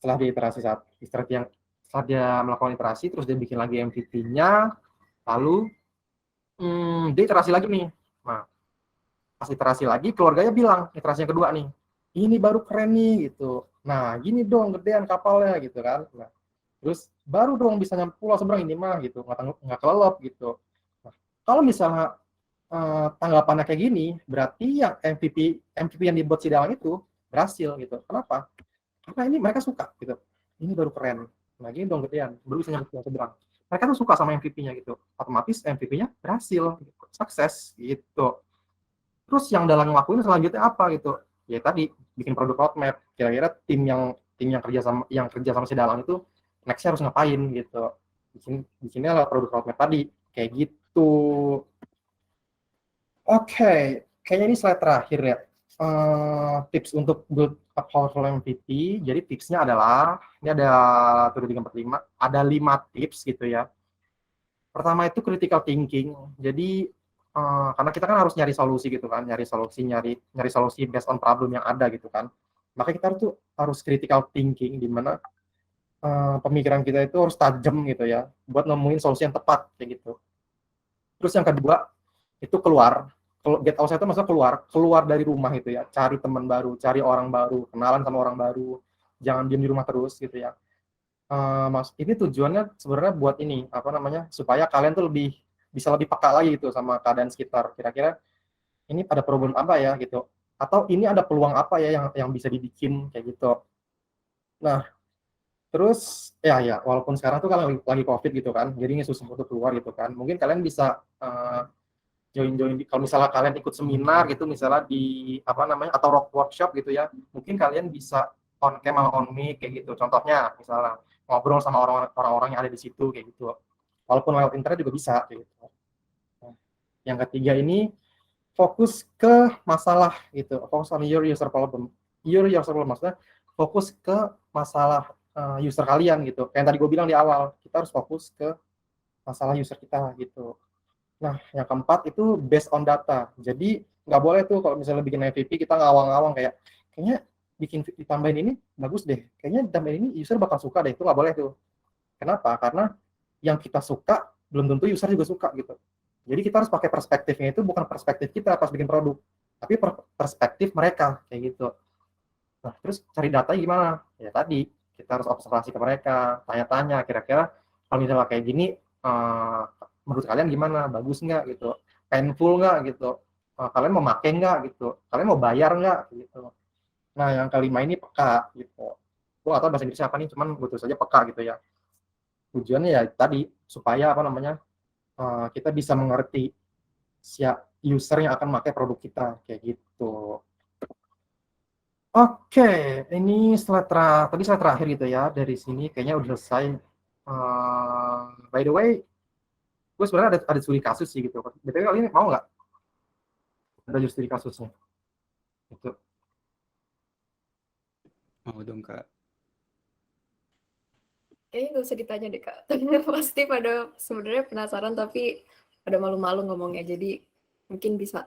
setelah setelah dia melakukan iterasi, terus dia bikin lagi MVP-nya, lalu dia iterasi lagi nih. Nah pas iterasi lagi keluarganya bilang, iterasi yang kedua nih, ini baru keren nih gitu. Nah gini dong gedean kapalnya gitu kan. Nah, terus baru dong bisa nyampe pulau seberang ini mah gitu, nggak kelelep gitu. Nah, kalau misalnya tanggapannya kayak gini, berarti yang MVP yang dibuat si Dalang itu berhasil gitu. Kenapa? karena ini mereka suka gitu. Ini baru keren. Nah, gini dong gedean, baru bisa nyampe yang seberang. Mereka tuh suka sama MVP-nya gitu. Otomatis MVP-nya berhasil, gitu. Sukses gitu. Terus yang dalam ngelakuin selanjutnya apa gitu? Ya tadi bikin produk roadmap. Kira-kira tim yang kerja sama si Dalang itu next-nya harus ngapain gitu. Di sini adalah produk roadmap tadi kayak gitu. Oke, kayaknya ini slide terakhir ya. Tips untuk build a powerful MVP. Jadi tipsnya adalah ini ada 1, 2, 3, 4, 5. Ada 5 tips gitu ya. Pertama itu critical thinking. Jadi karena kita kan harus nyari solusi gitu kan, nyari solusi based on problem yang ada gitu kan. Maka kita harus critical thinking di mana pemikiran kita itu harus tajam gitu ya, buat nemuin solusi yang tepat kayak gitu. Terus yang kedua itu get outside itu maksudnya keluar dari rumah gitu ya, cari teman baru, cari orang baru, kenalan sama orang baru, jangan diam di rumah terus gitu ya. Ini tujuannya sebenarnya buat ini supaya kalian tuh bisa lebih peka lagi gitu sama keadaan sekitar. Kira-kira ini ada problem apa ya gitu, atau ini ada peluang apa ya yang bisa dibikin kayak gitu. Nah, terus ya walaupun sekarang tuh kalau lagi COVID gitu kan, jadi ini susah untuk keluar gitu kan, mungkin kalian bisa join kalau misalnya kalian ikut seminar gitu, misalnya di atau workshop gitu ya, mungkin kalian bisa on cam sama on mic kayak gitu. Contohnya misalnya ngobrol sama orang-orang yang ada di situ kayak gitu, walaupun lewat internet juga bisa kayak gitu. Yang ketiga ini fokus ke masalah gitu, fokus on your user problem maksudnya fokus ke masalah user kalian gitu. Kayak tadi gue bilang di awal, kita harus fokus ke masalah user kita gitu. Nah, yang keempat itu based on data. Jadi nggak boleh tuh kalau misalnya bikin MVP kita ngawang-ngawang kayaknya ditambahin ini bagus deh, kayaknya ditambahin ini user bakal suka deh. Itu nggak boleh tuh. Kenapa? Karena yang kita suka belum tentu user juga suka gitu. Jadi kita harus pakai perspektifnya itu bukan perspektif kita pas bikin produk, tapi perspektif mereka kayak gitu. Nah, terus cari data gimana? Ya tadi kita harus observasi ke mereka, tanya-tanya kira-kira kalau misalnya kayak gini menurut kalian gimana? Bagus nggak gitu? Painful nggak gitu? Kalian mau pakai nggak gitu? Kalian mau bayar nggak gitu? Nah, yang kelima ini peka gitu. Gue nggak tahu bahasa Inggrisnya apa nih, cuman gue tulis aja peka gitu ya. Tujuannya ya tadi supaya kita bisa mengerti user yang akan pakai produk kita kayak gitu. Oke, ini tadi slide terakhir gitu ya. Dari sini kayaknya udah selesai. By the way, gue sebenarnya ada studi kasus sih gitu. BTW kali ini mau nggak? Ada studi kasusnya. Gitu. Mau dong, Kak. Kayaknya nggak usah ditanya deh, Kak. Pasti pada sebenarnya penasaran tapi pada malu-malu ngomongnya. Jadi mungkin bisa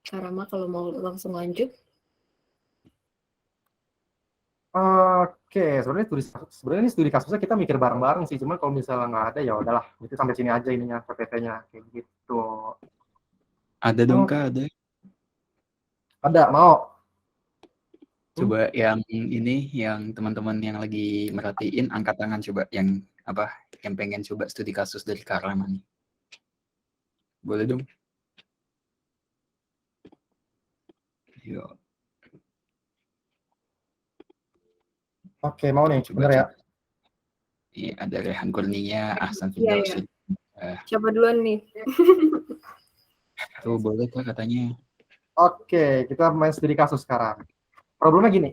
Kak Rama kalau mau langsung lanjut. Oke, sebenarnya ini studi kasusnya kita mikir bareng-bareng sih. Cuman kalau misalnya nggak ada ya udahlah, itu sampai sini aja ininya PPT-nya kayak gitu. Ada dong, Kak, ada. Ada, mau? Coba yang ini, yang teman-teman yang lagi merhatiin angkat tangan coba yang pengen coba studi kasus dari Kak Rama nih. Boleh dong. Yo. Oke, mau nih, bener ya? Iya, ada Rehan Kurnia, Ahsan Iya, Firdaus. Siapa duluan nih? Tuh, boleh Kak katanya. Oke, kita main studi kasus sekarang. Problemnya gini,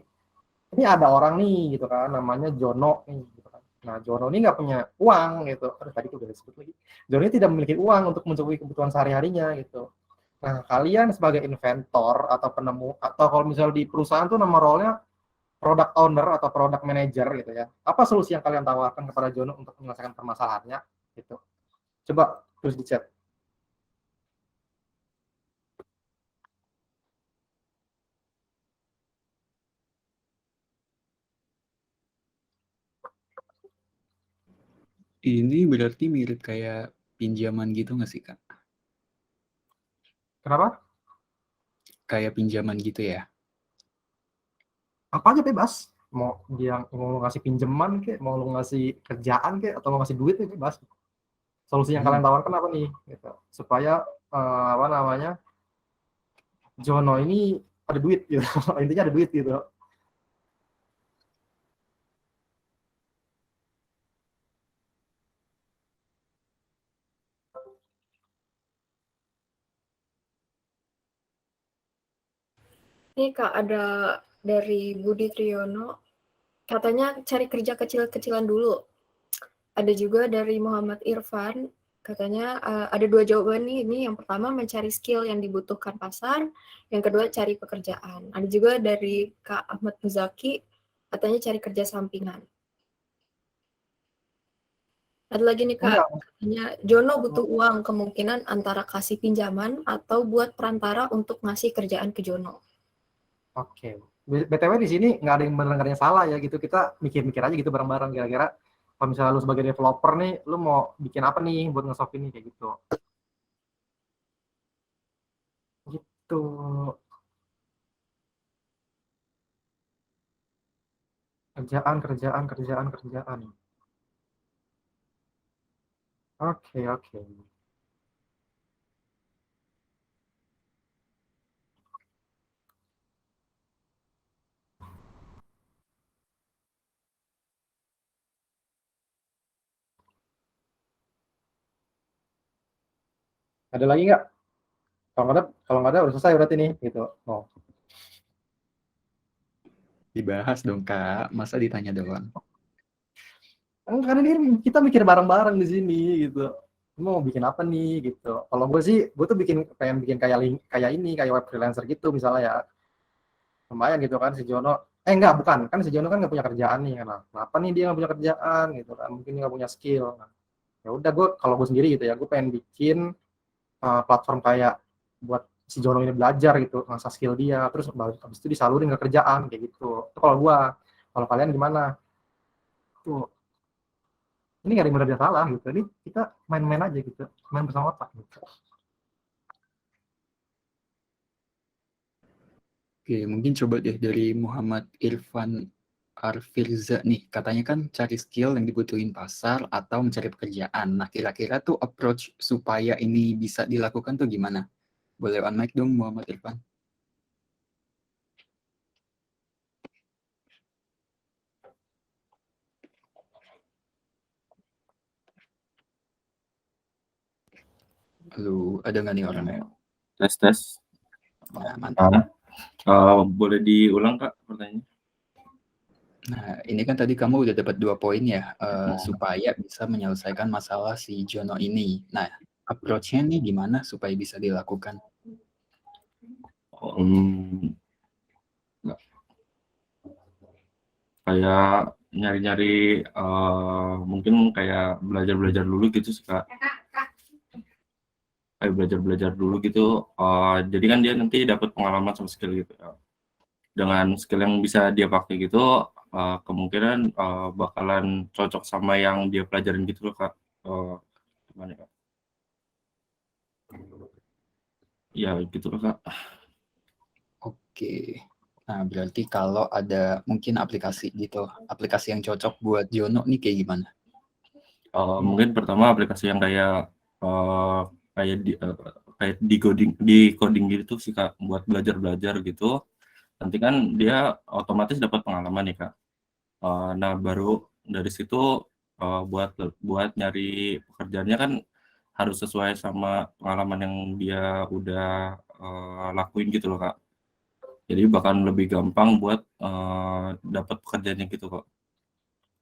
ini ada orang nih gitu kan, namanya Jono nih gitu kan. Nah, Jono ini nggak punya uang gitu. Tadi tuh udah disebut lagi. Jono ini tidak memiliki uang untuk mencukupi kebutuhan sehari-harinya gitu. Nah, kalian sebagai inventor atau penemu, atau kalau misalnya di perusahaan tuh nama role-nya product owner atau product manager gitu ya. Apa solusi yang kalian tawarkan kepada Jono untuk menyelesaikan permasalahannya gitu? Coba tulis di chat. Ini berarti mirip kayak pinjaman gitu nggak sih, Kak? Kenapa? Kayak pinjaman gitu ya? Apa aja bebas. Mau lu ngasih pinjaman kek, mau lu ngasih kerjaan kek, atau mau ngasih duit ya bebas. Solusi yang kalian tawarkan apa nih? Gitu. Supaya Jono ini ada duit gitu. Intinya ada duit gitu. Nih Kak, ada dari Budi Triyono, katanya cari kerja kecil-kecilan dulu. Ada juga dari Muhammad Irfan, katanya ada 2 jawaban nih. Ini yang pertama mencari skill yang dibutuhkan pasar, yang kedua cari pekerjaan. Ada juga dari Kak Ahmad Muzaki, katanya cari kerja sampingan. Ada lagi nih Kak, Enggak. katanya Jono butuh uang, kemungkinan antara kasih pinjaman atau buat perantara untuk ngasih kerjaan ke Jono. Oke. BTW di sini nggak ada yang benar nggak ada yang salah ya gitu. Kita mikir-mikir aja gitu bareng-bareng kira-kira kalau misalnya lu sebagai developer nih, lu mau bikin apa nih buat nge-solve ini kayak gitu. Gitu. Kerjaan. Oke, oke. Ada lagi nggak? Kalau nggak ada udah selesai berarti nih gitu. Oh. Dibahas dong Kak, masa ditanya doang. Karena ini kita mikir bareng-bareng di sini gitu. Mau bikin apa nih gitu. Kalau gue sih, gue tuh pengen bikin kayak web freelancer gitu misalnya ya. Lumayan gitu kan si Jono. Enggak, bukan. Kan si Jono kan nggak punya kerjaan nih. Nah, kenapa nih dia nggak punya kerjaan gitu kan. Mungkin dia nggak punya skill. Nah, ya udah gue kalau gue sendiri gitu ya, gue pengen bikin platform kayak buat si Jono ini belajar gitu, ngasah skill dia, terus habis itu disalurin ke kerjaan kayak gitu. Itu kalau gue. Kalau kalian gimana? Tuh, ini nggak ada yang benar dan salah gitu. Ini kita main-main aja gitu, main bersama otak gitu. Oke, mungkin coba deh dari Muhammad Irfan Arfirza nih, katanya kan cari skill yang dibutuhin pasar atau mencari pekerjaan. Nah, kira-kira tuh approach supaya ini bisa dilakukan tuh gimana? Boleh on mic dong Muhammad Irfan. Lu ada nggak nih orangnya? Tes. Nah, mantap. Boleh diulang Kak pertanyaannya? Nah, ini kan tadi kamu udah dapat 2 poin ya, supaya bisa menyelesaikan masalah si Jono ini. Nah, approach-nya nih gimana supaya bisa dilakukan? Kayak nyari-nyari mungkin kayak belajar dulu gitu sih Kak. Kayak belajar dulu gitu. Jadi kan dia nanti dapat pengalaman sama skill gitu. Dengan skill yang bisa dia pakai gitu, kemungkinan bakalan cocok sama yang dia pelajarin gitu loh Kak. Gimana ya? Ya gitu loh Kak. Oke. Nah, berarti kalau ada mungkin aplikasi gitu, aplikasi yang cocok buat Jono nih kayak gimana? Mungkin pertama aplikasi yang kayak di coding gitu sih Kak, buat belajar gitu. Nanti kan dia otomatis dapat pengalaman nih Kak. Nah baru dari situ buat nyari pekerjaannya kan harus sesuai sama pengalaman yang dia udah lakuin gitu loh Kak. Jadi bakalan lebih gampang buat dapat pekerjaannya gitu kok.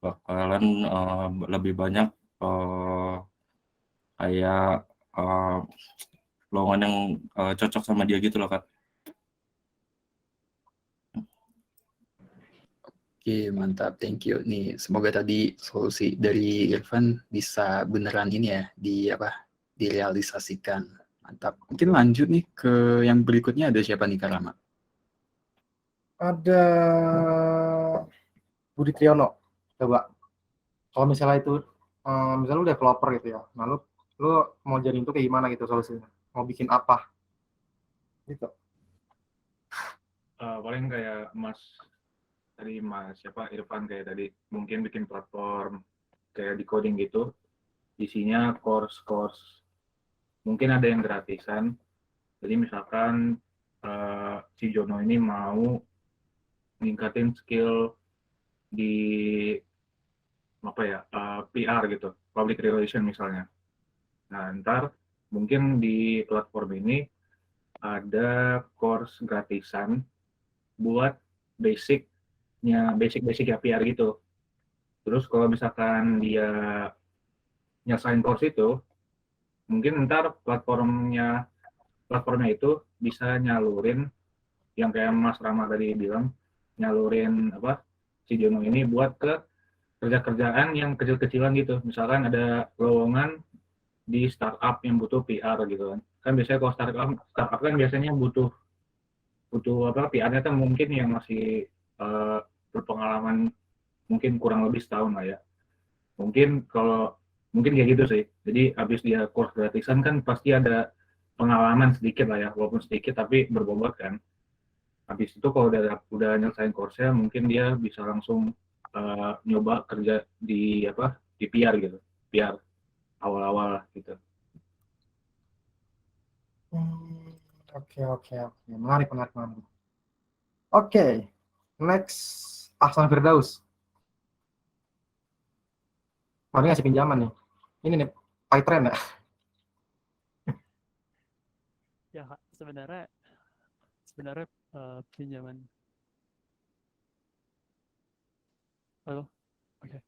Bakalan lebih banyak kayak lowongan yang cocok sama dia gitu loh Kak. Oke, mantap. Thank you. Nih, semoga tadi solusi dari Irfan bisa beneran ini ya, direalisasikan. Mantap. Mungkin lanjut nih ke yang berikutnya, ada siapa nih Karama? Ada Budi Triyono. Coba. Kalau misalnya itu, misalnya lu developer gitu ya. Nah, lu mau jadi itu kayak gimana gitu solusinya? Mau bikin apa? Gitu. Paling kayak Mas siapa Irfan kayak tadi mungkin bikin platform kayak di coding gitu, isinya course mungkin ada yang gratisan. Jadi misalkan si Jono ini mau ningkatin skill di PR gitu, public relation misalnya. Nah ntar mungkin di platform ini ada course gratisan buat basic ya PR gitu. Terus kalau misalkan dia nyelesain course itu, mungkin ntar platformnya itu bisa nyalurin yang kayak Mas Rama tadi bilang, nyalurin si Jono ini buat ke kerjaan yang kecil-kecilan gitu. Misalkan ada lowongan di startup yang butuh PR gitu kan. Kan biasanya kalau startup kan biasanya butuh PR-nya kan mungkin yang masih berpengalaman mungkin kurang lebih setahun lah ya. Mungkin kayak gitu sih. Jadi habis dia course gratisan kan pasti ada pengalaman sedikit lah ya, walaupun sedikit tapi berbobot kan. Habis itu kalau udah nyelesain course-nya mungkin dia bisa langsung nyoba kerja di PR gitu. PR awal-awal gitu. Oke. Menarik. Oke, next Ahsan Firdaus. Mau ngasih pinjaman nih. Ini nih, PyTrend ya. Ya Kak, sebenarnya pinjaman. Halo, oke.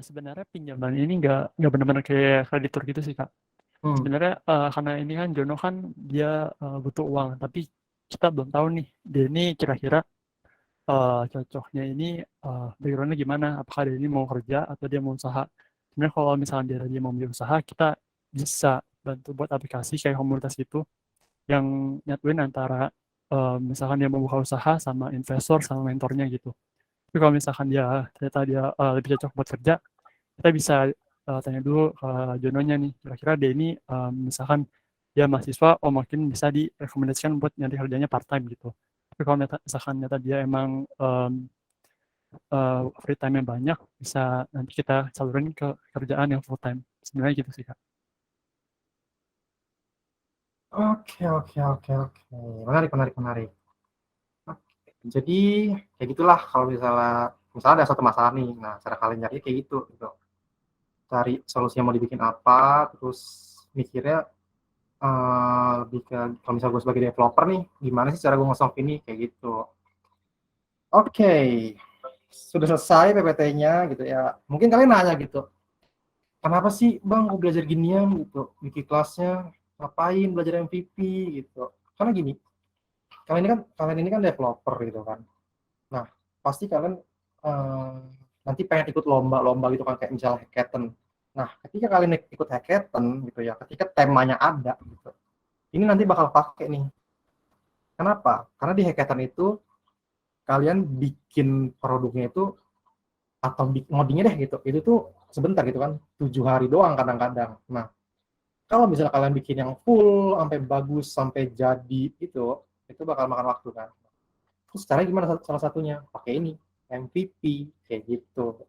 Sebenarnya pinjaman ini nggak benar-benar kayak kreditur gitu sih Kak. Sebenarnya karena ini kan Jono kan dia butuh uang, tapi kita belum tahu nih dia ini kira-kira cocoknya ini background-nya gimana, apakah dia ini mau kerja atau dia mau usaha. Sebenarnya kalau misalnya dia mau usaha, kita bisa bantu buat aplikasi kayak komunitas itu yang nyatuin antara misalkan dia mau buka usaha sama investor sama mentornya gitu. Tapi kalau misalkan ternyata dia lebih cocok buat kerja, kita bisa tanya dulu ke Jononya nih, kira-kira dia ini misalkan dia mahasiswa, mungkin bisa direkomendasikan buat nyari kerjanya part time gitu. Tapi kalau misalkan dia emang free time yang banyak, bisa nanti kita salurin ke kerjaan yang full time. Sebenarnya gitu sih Kak. Oke. Menarik. Jadi kayak gitulah kalau misalnya ada satu masalah nih. Nah, cara kalian nyari kayak gitu. Cari solusinya mau dibikin apa, terus mikirnya lebih ke kalau misalnya gue sebagai developer nih, gimana sih cara gue nge-solve ini kayak gitu. Oke. Sudah selesai PPT-nya gitu ya. Mungkin kalian nanya gitu. Kenapa sih Bang gue belajar ginian gitu, bikin kelasnya ngapain belajar MVP gitu. Karena gini, kalian ini kan developer gitu kan. Nah, pasti kalian nanti pengen ikut lomba-lomba gitu kan, kayak misalnya hackathon. Nah, ketika kalian ikut hackathon gitu ya, ketika temanya ada gitu, ini nanti bakal pakai nih. Kenapa? Karena di hackathon itu kalian bikin produknya itu atau ngodingnya deh gitu, itu tuh sebentar gitu kan, 7 hari doang kadang-kadang. Nah, kalau misalnya kalian bikin yang full sampai bagus sampai jadi itu bakal makan waktu kan. Terus caranya gimana salah satunya? Pakai ini, MVP kayak gitu.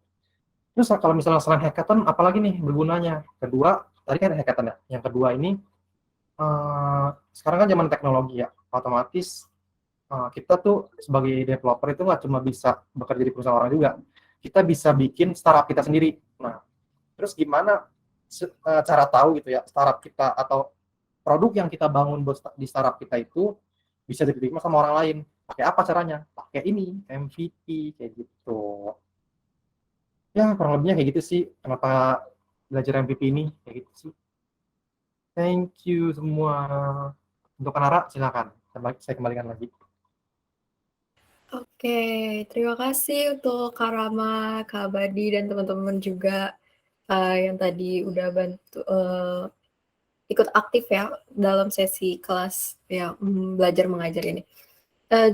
Terus kalau misalnya selain hackathon apalagi nih bergunanya? Kedua, tadi kan hackathon ya. Yang kedua ini sekarang kan zaman teknologi ya, otomatis kita tuh sebagai developer itu nggak cuma bisa bekerja di perusahaan orang juga, kita bisa bikin startup kita sendiri. Nah, terus gimana cara tahu gitu ya startup kita atau produk yang kita bangun di startup kita itu bisa diterima sama orang lain? Pakai apa caranya? Pakai ini, MVP kayak gitu. Ya kurang lebihnya kayak gitu sih. Kenapa belajar MVP ini kayak gitu sih. Thank you semua. Untuk Kanara silakan. Saya kembalikan lagi. Oke, terima kasih untuk Kak Rama, Kak Abadi, dan teman-teman juga yang tadi udah bantu ikut aktif ya dalam sesi kelas ya belajar mengajar ini.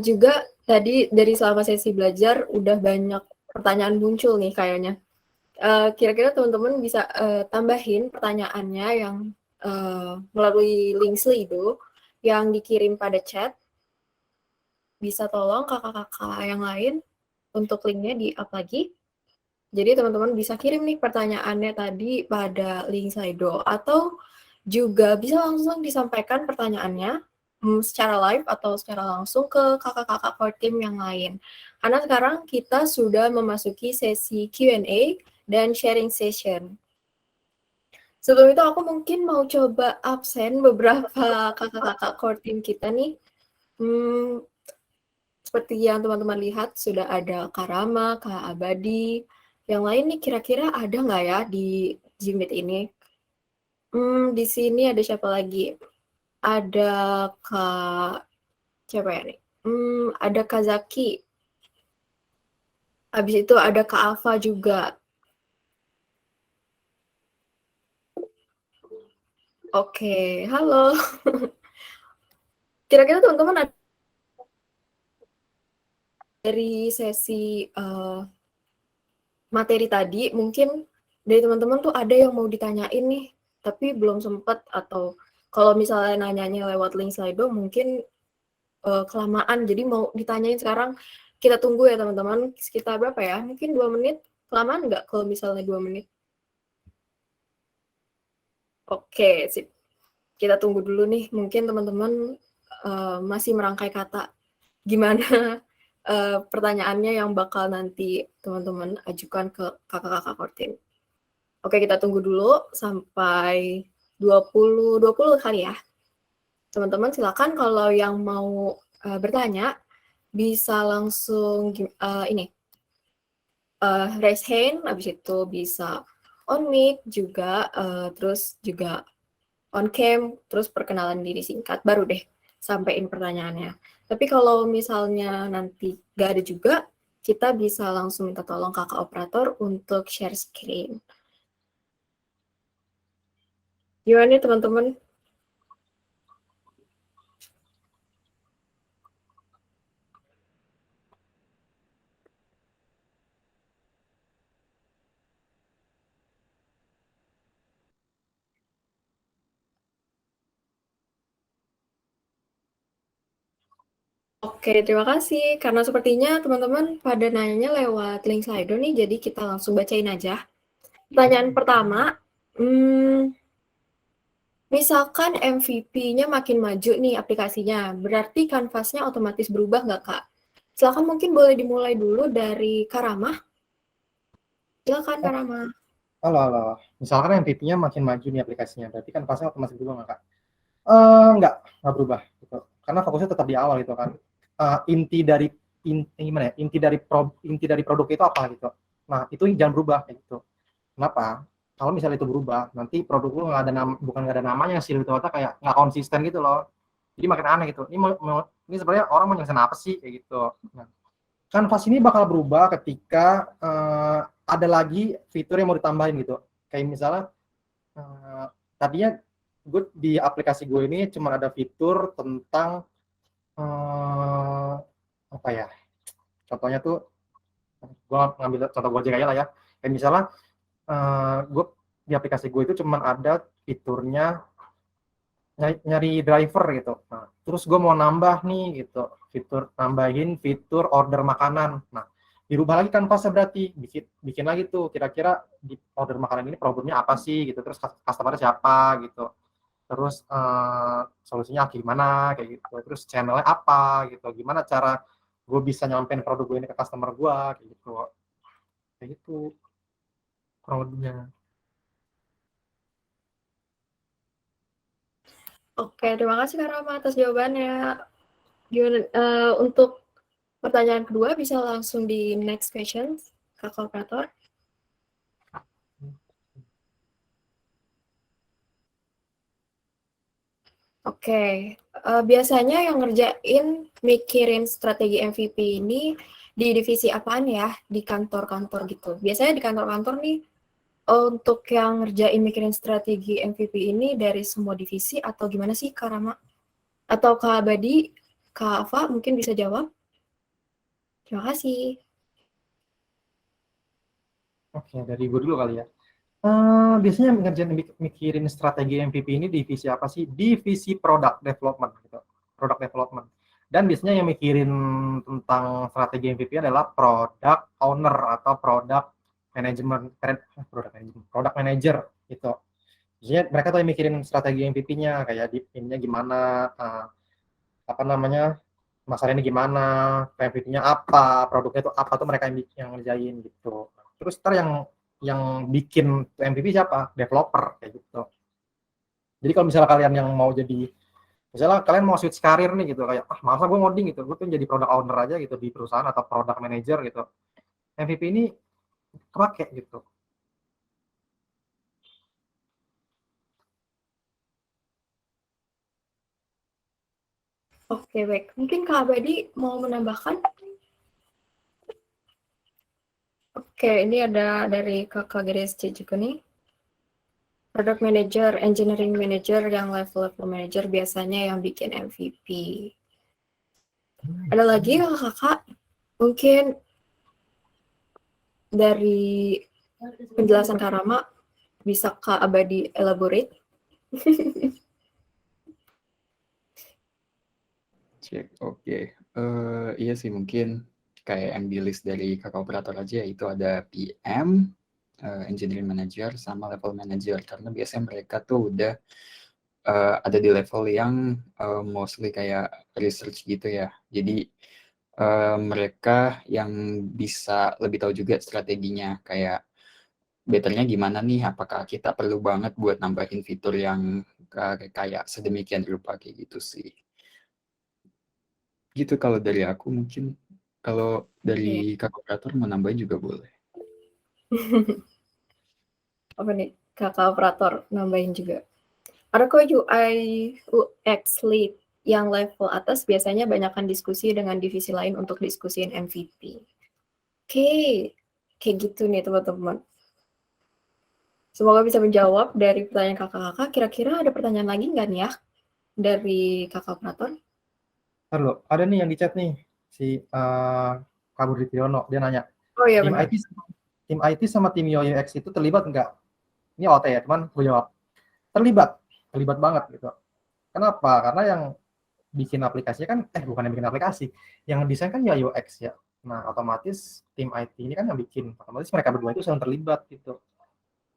Juga tadi dari selama sesi belajar udah banyak pertanyaan muncul nih kayaknya. Kira-kira teman-teman bisa tambahin pertanyaannya yang melalui link Slido yang dikirim pada chat. Bisa tolong kakak-kakak yang lain untuk linknya di-up lagi. Jadi teman-teman bisa kirim nih pertanyaannya tadi pada link Slido, atau juga bisa langsung disampaikan pertanyaannya secara live atau secara langsung ke kakak-kakak core team yang lain. Karena sekarang kita sudah memasuki sesi Q&A dan sharing session. Sebelum itu aku mungkin mau coba absen beberapa kakak-kakak core team kita nih. seperti yang teman-teman lihat sudah ada Kak Rama, Kak Abadi. Yang lain nih kira-kira ada nggak ya di Jimit ini? Di sini ada siapa lagi? Ada Kak siapa ya nih? Ada Kak Zaki. Habis itu ada Kak Alfa juga. Oke, halo. Kira-kira teman-teman ada dari sesi materi tadi, mungkin dari teman-teman tuh ada yang mau ditanyain nih, tapi belum sempat, atau kalau misalnya nanyanya lewat link Slido mungkin kelamaan, jadi mau ditanyain sekarang, kita tunggu ya teman-teman, sekitar berapa ya? Mungkin 2 menit, kelamaan nggak kalau misalnya 2 menit? Oke, sip. Kita tunggu dulu nih, mungkin teman-teman masih merangkai kata. Gimana pertanyaannya yang bakal nanti teman-teman ajukan ke kakak-kakak Kortin. Oke, kita tunggu dulu sampai 20 kali ya. Teman-teman silakan kalau yang mau bertanya bisa langsung raise hand, habis itu bisa on mic juga, terus juga on cam, terus perkenalan diri singkat, baru deh sampein pertanyaannya. Tapi kalau misalnya nanti nggak ada juga, kita bisa langsung minta tolong kakak operator untuk share screen. Gimana nih teman-teman? Oke, terima kasih. Karena sepertinya teman-teman pada nanyanya lewat link Slido nih, jadi kita langsung bacain aja. Pertanyaan pertama, misalkan MVP-nya makin maju nih aplikasinya, berarti kanvasnya otomatis berubah nggak, Kak? Silakan mungkin boleh dimulai dulu dari Kak Rama. Silakan Kak Rama. Halo. Misalkan MVP-nya makin maju nih aplikasinya, berarti kan kanvasnya otomatis berubah nggak, Kak? Nggak berubah gitu. Karena fokusnya tetap di awal gitu kan. Inti dari produk itu apa gitu. Nah, itu jangan berubah kayak gitu. Kenapa? Kalau misalnya itu berubah, nanti produk lu bukan nggak ada namanya sih, ternyata kayak nggak konsisten gitu loh. Jadi makin aneh gitu. Ini sebenarnya orang mau nyelesain apa sih kayak gitu. Nah, kanvas ini bakal berubah ketika ada lagi fitur yang mau ditambahin gitu. Kayak misalnya tadinya gue di aplikasi gue ini cuma ada fitur tentang apa ya? Contohnya tuh gue ngambil contoh Gojek aja lah ya. Kayak misalnya gue di aplikasi gue itu cuma ada fiturnya nyari driver gitu. Nah, terus gue mau nambah nih gitu, nambahin fitur order makanan. Nah, dirubah lagi kanvasnya berarti bikin lagi tuh kira-kira di order makanan ini problemnya apa sih gitu, terus customer siapa gitu, terus solusinya gimana kayak gitu, terus channelnya apa gitu, gimana cara gue bisa nyampein produk gue ini ke customer gue kayak gitu kurang lebihnya. Oke, terima kasih Kak Rama atas jawabannya. Gimana, untuk pertanyaan kedua bisa langsung di next question, Kak Operator. Oke, biasanya yang ngerjain mikirin strategi MVP ini di divisi apaan ya di kantor-kantor gitu? Biasanya di kantor-kantor nih untuk yang ngerjain mikirin strategi MVP ini dari semua divisi atau gimana sih Kak Rama? Atau Kak Abadi, Kak Ava mungkin bisa jawab? Terima kasih. Oke, dari gue dulu kali ya. Biasanya mikirin strategi MVP ini divisi apa sih? Divisi product development gitu. Product development. Dan biasanya yang mikirin tentang strategi MVP adalah product owner atau product manager gitu. Biasanya mereka tuh yang mikirin strategi MVP-nya kayak ininya gimana, apa namanya, masalahnya gimana, MVP-nya apa, produknya itu apa, tuh mereka yang ngerjain gitu. Terus ntar yang bikin MVP siapa? Developer kayak gitu. Jadi kalau misalnya kalian yang mau jadi Misalnya kalian mau switch karir nih gitu, kayak masa gue ngoding gitu, gue tuh jadi product owner aja gitu di perusahaan atau product manager gitu. MVP ini kepake gitu. Oke, baik. Mungkin Kak Abadi mau menambahkan? Oke, ini ada dari Kakak GDSC juga nih. Product manager, engineering manager, yang level manager biasanya yang bikin MVP. Ada lagi kakak? Mungkin dari penjelasan Kak Rama, bisa Kak Abadi elaborate? Cek, oke. Iya sih mungkin kayak yang di list dari kakak operator aja itu ada PM, engineering manager, sama level manager. Karena biasanya mereka tuh udah ada di level yang mostly kayak research gitu ya. Jadi mereka yang bisa lebih tahu juga strateginya kayak betternya gimana nih, apakah kita perlu banget buat nambahin fitur yang kayak sedemikian rupa kayak gitu sih. Gitu kalau dari aku mungkin. Kalau dari kakak operator mau nambahin juga boleh. Apa nih? Kakak operator nambahin juga. Ada kok UI UX lead yang level atas biasanya banyakkan diskusi dengan divisi lain untuk diskusiin MVP. Oke, kayak gitu nih teman-teman. Semoga bisa menjawab dari pertanyaan kakak-kakak. Kira-kira ada pertanyaan lagi nggak nih ya dari kakak operator? Ntar lo, ada nih yang di chat nih, si Kak Budi Tiono, dia nanya, Oh iya tim benar. tim IT sama tim UX itu terlibat nggak? Ini OT ya, teman, gue jawab. Terlibat banget gitu. Kenapa? Karena yang bikin aplikasinya kan, bukan yang bikin aplikasi, yang desain kan ya UX ya. Nah, otomatis tim IT ini kan yang bikin, otomatis mereka berdua itu selalu terlibat gitu.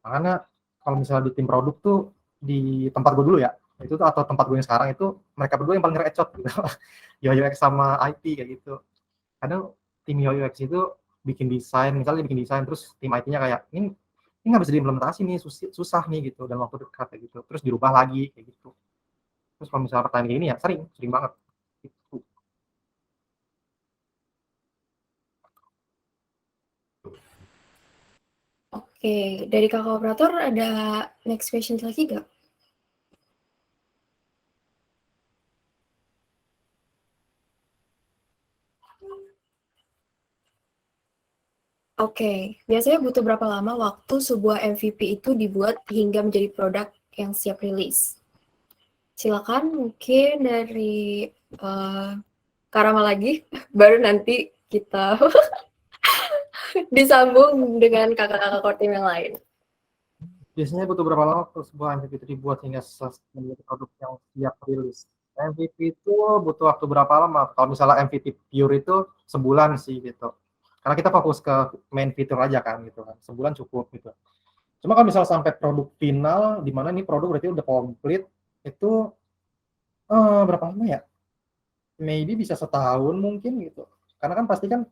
Makanya kalau misalnya di tim produk tuh, di tempat gue dulu ya, itu tuh atau tempat gue yang sekarang itu, mereka berdua yang paling ngerecot gitu. UI UX sama IT kayak gitu. Kadang tim UI UX itu bikin desain, misalnya bikin desain, terus tim IT-nya kayak, ini nggak bisa diimplementasi nih, susah nih gitu, dalam waktu dekat kayak gitu. Terus dirubah lagi kayak gitu. Terus kalau misalnya pertanyaan kayak gini ya sering banget. Gitu. Oke, dari kakak operator ada next question lagi nggak? Oke, biasanya butuh berapa lama waktu sebuah MVP itu dibuat hingga menjadi produk yang siap rilis? Silakan mungkin dari Karama lagi, baru nanti kita disambung dengan kakak-kakak core team yang lain. Biasanya butuh berapa lama untuk sebuah MVP itu dibuat hingga menjadi produk yang siap rilis? MVP itu butuh waktu berapa lama? Kalau misalnya MVP pure itu sebulan sih gitu. Karena kita fokus ke main fitur aja kan gitu kan. Sebulan cukup gitu. Cuma kalau misalnya sampai produk final, di mana ini produk berarti udah komplit, itu berapa lama ya? Maybe bisa setahun mungkin gitu. Karena kan pasti kan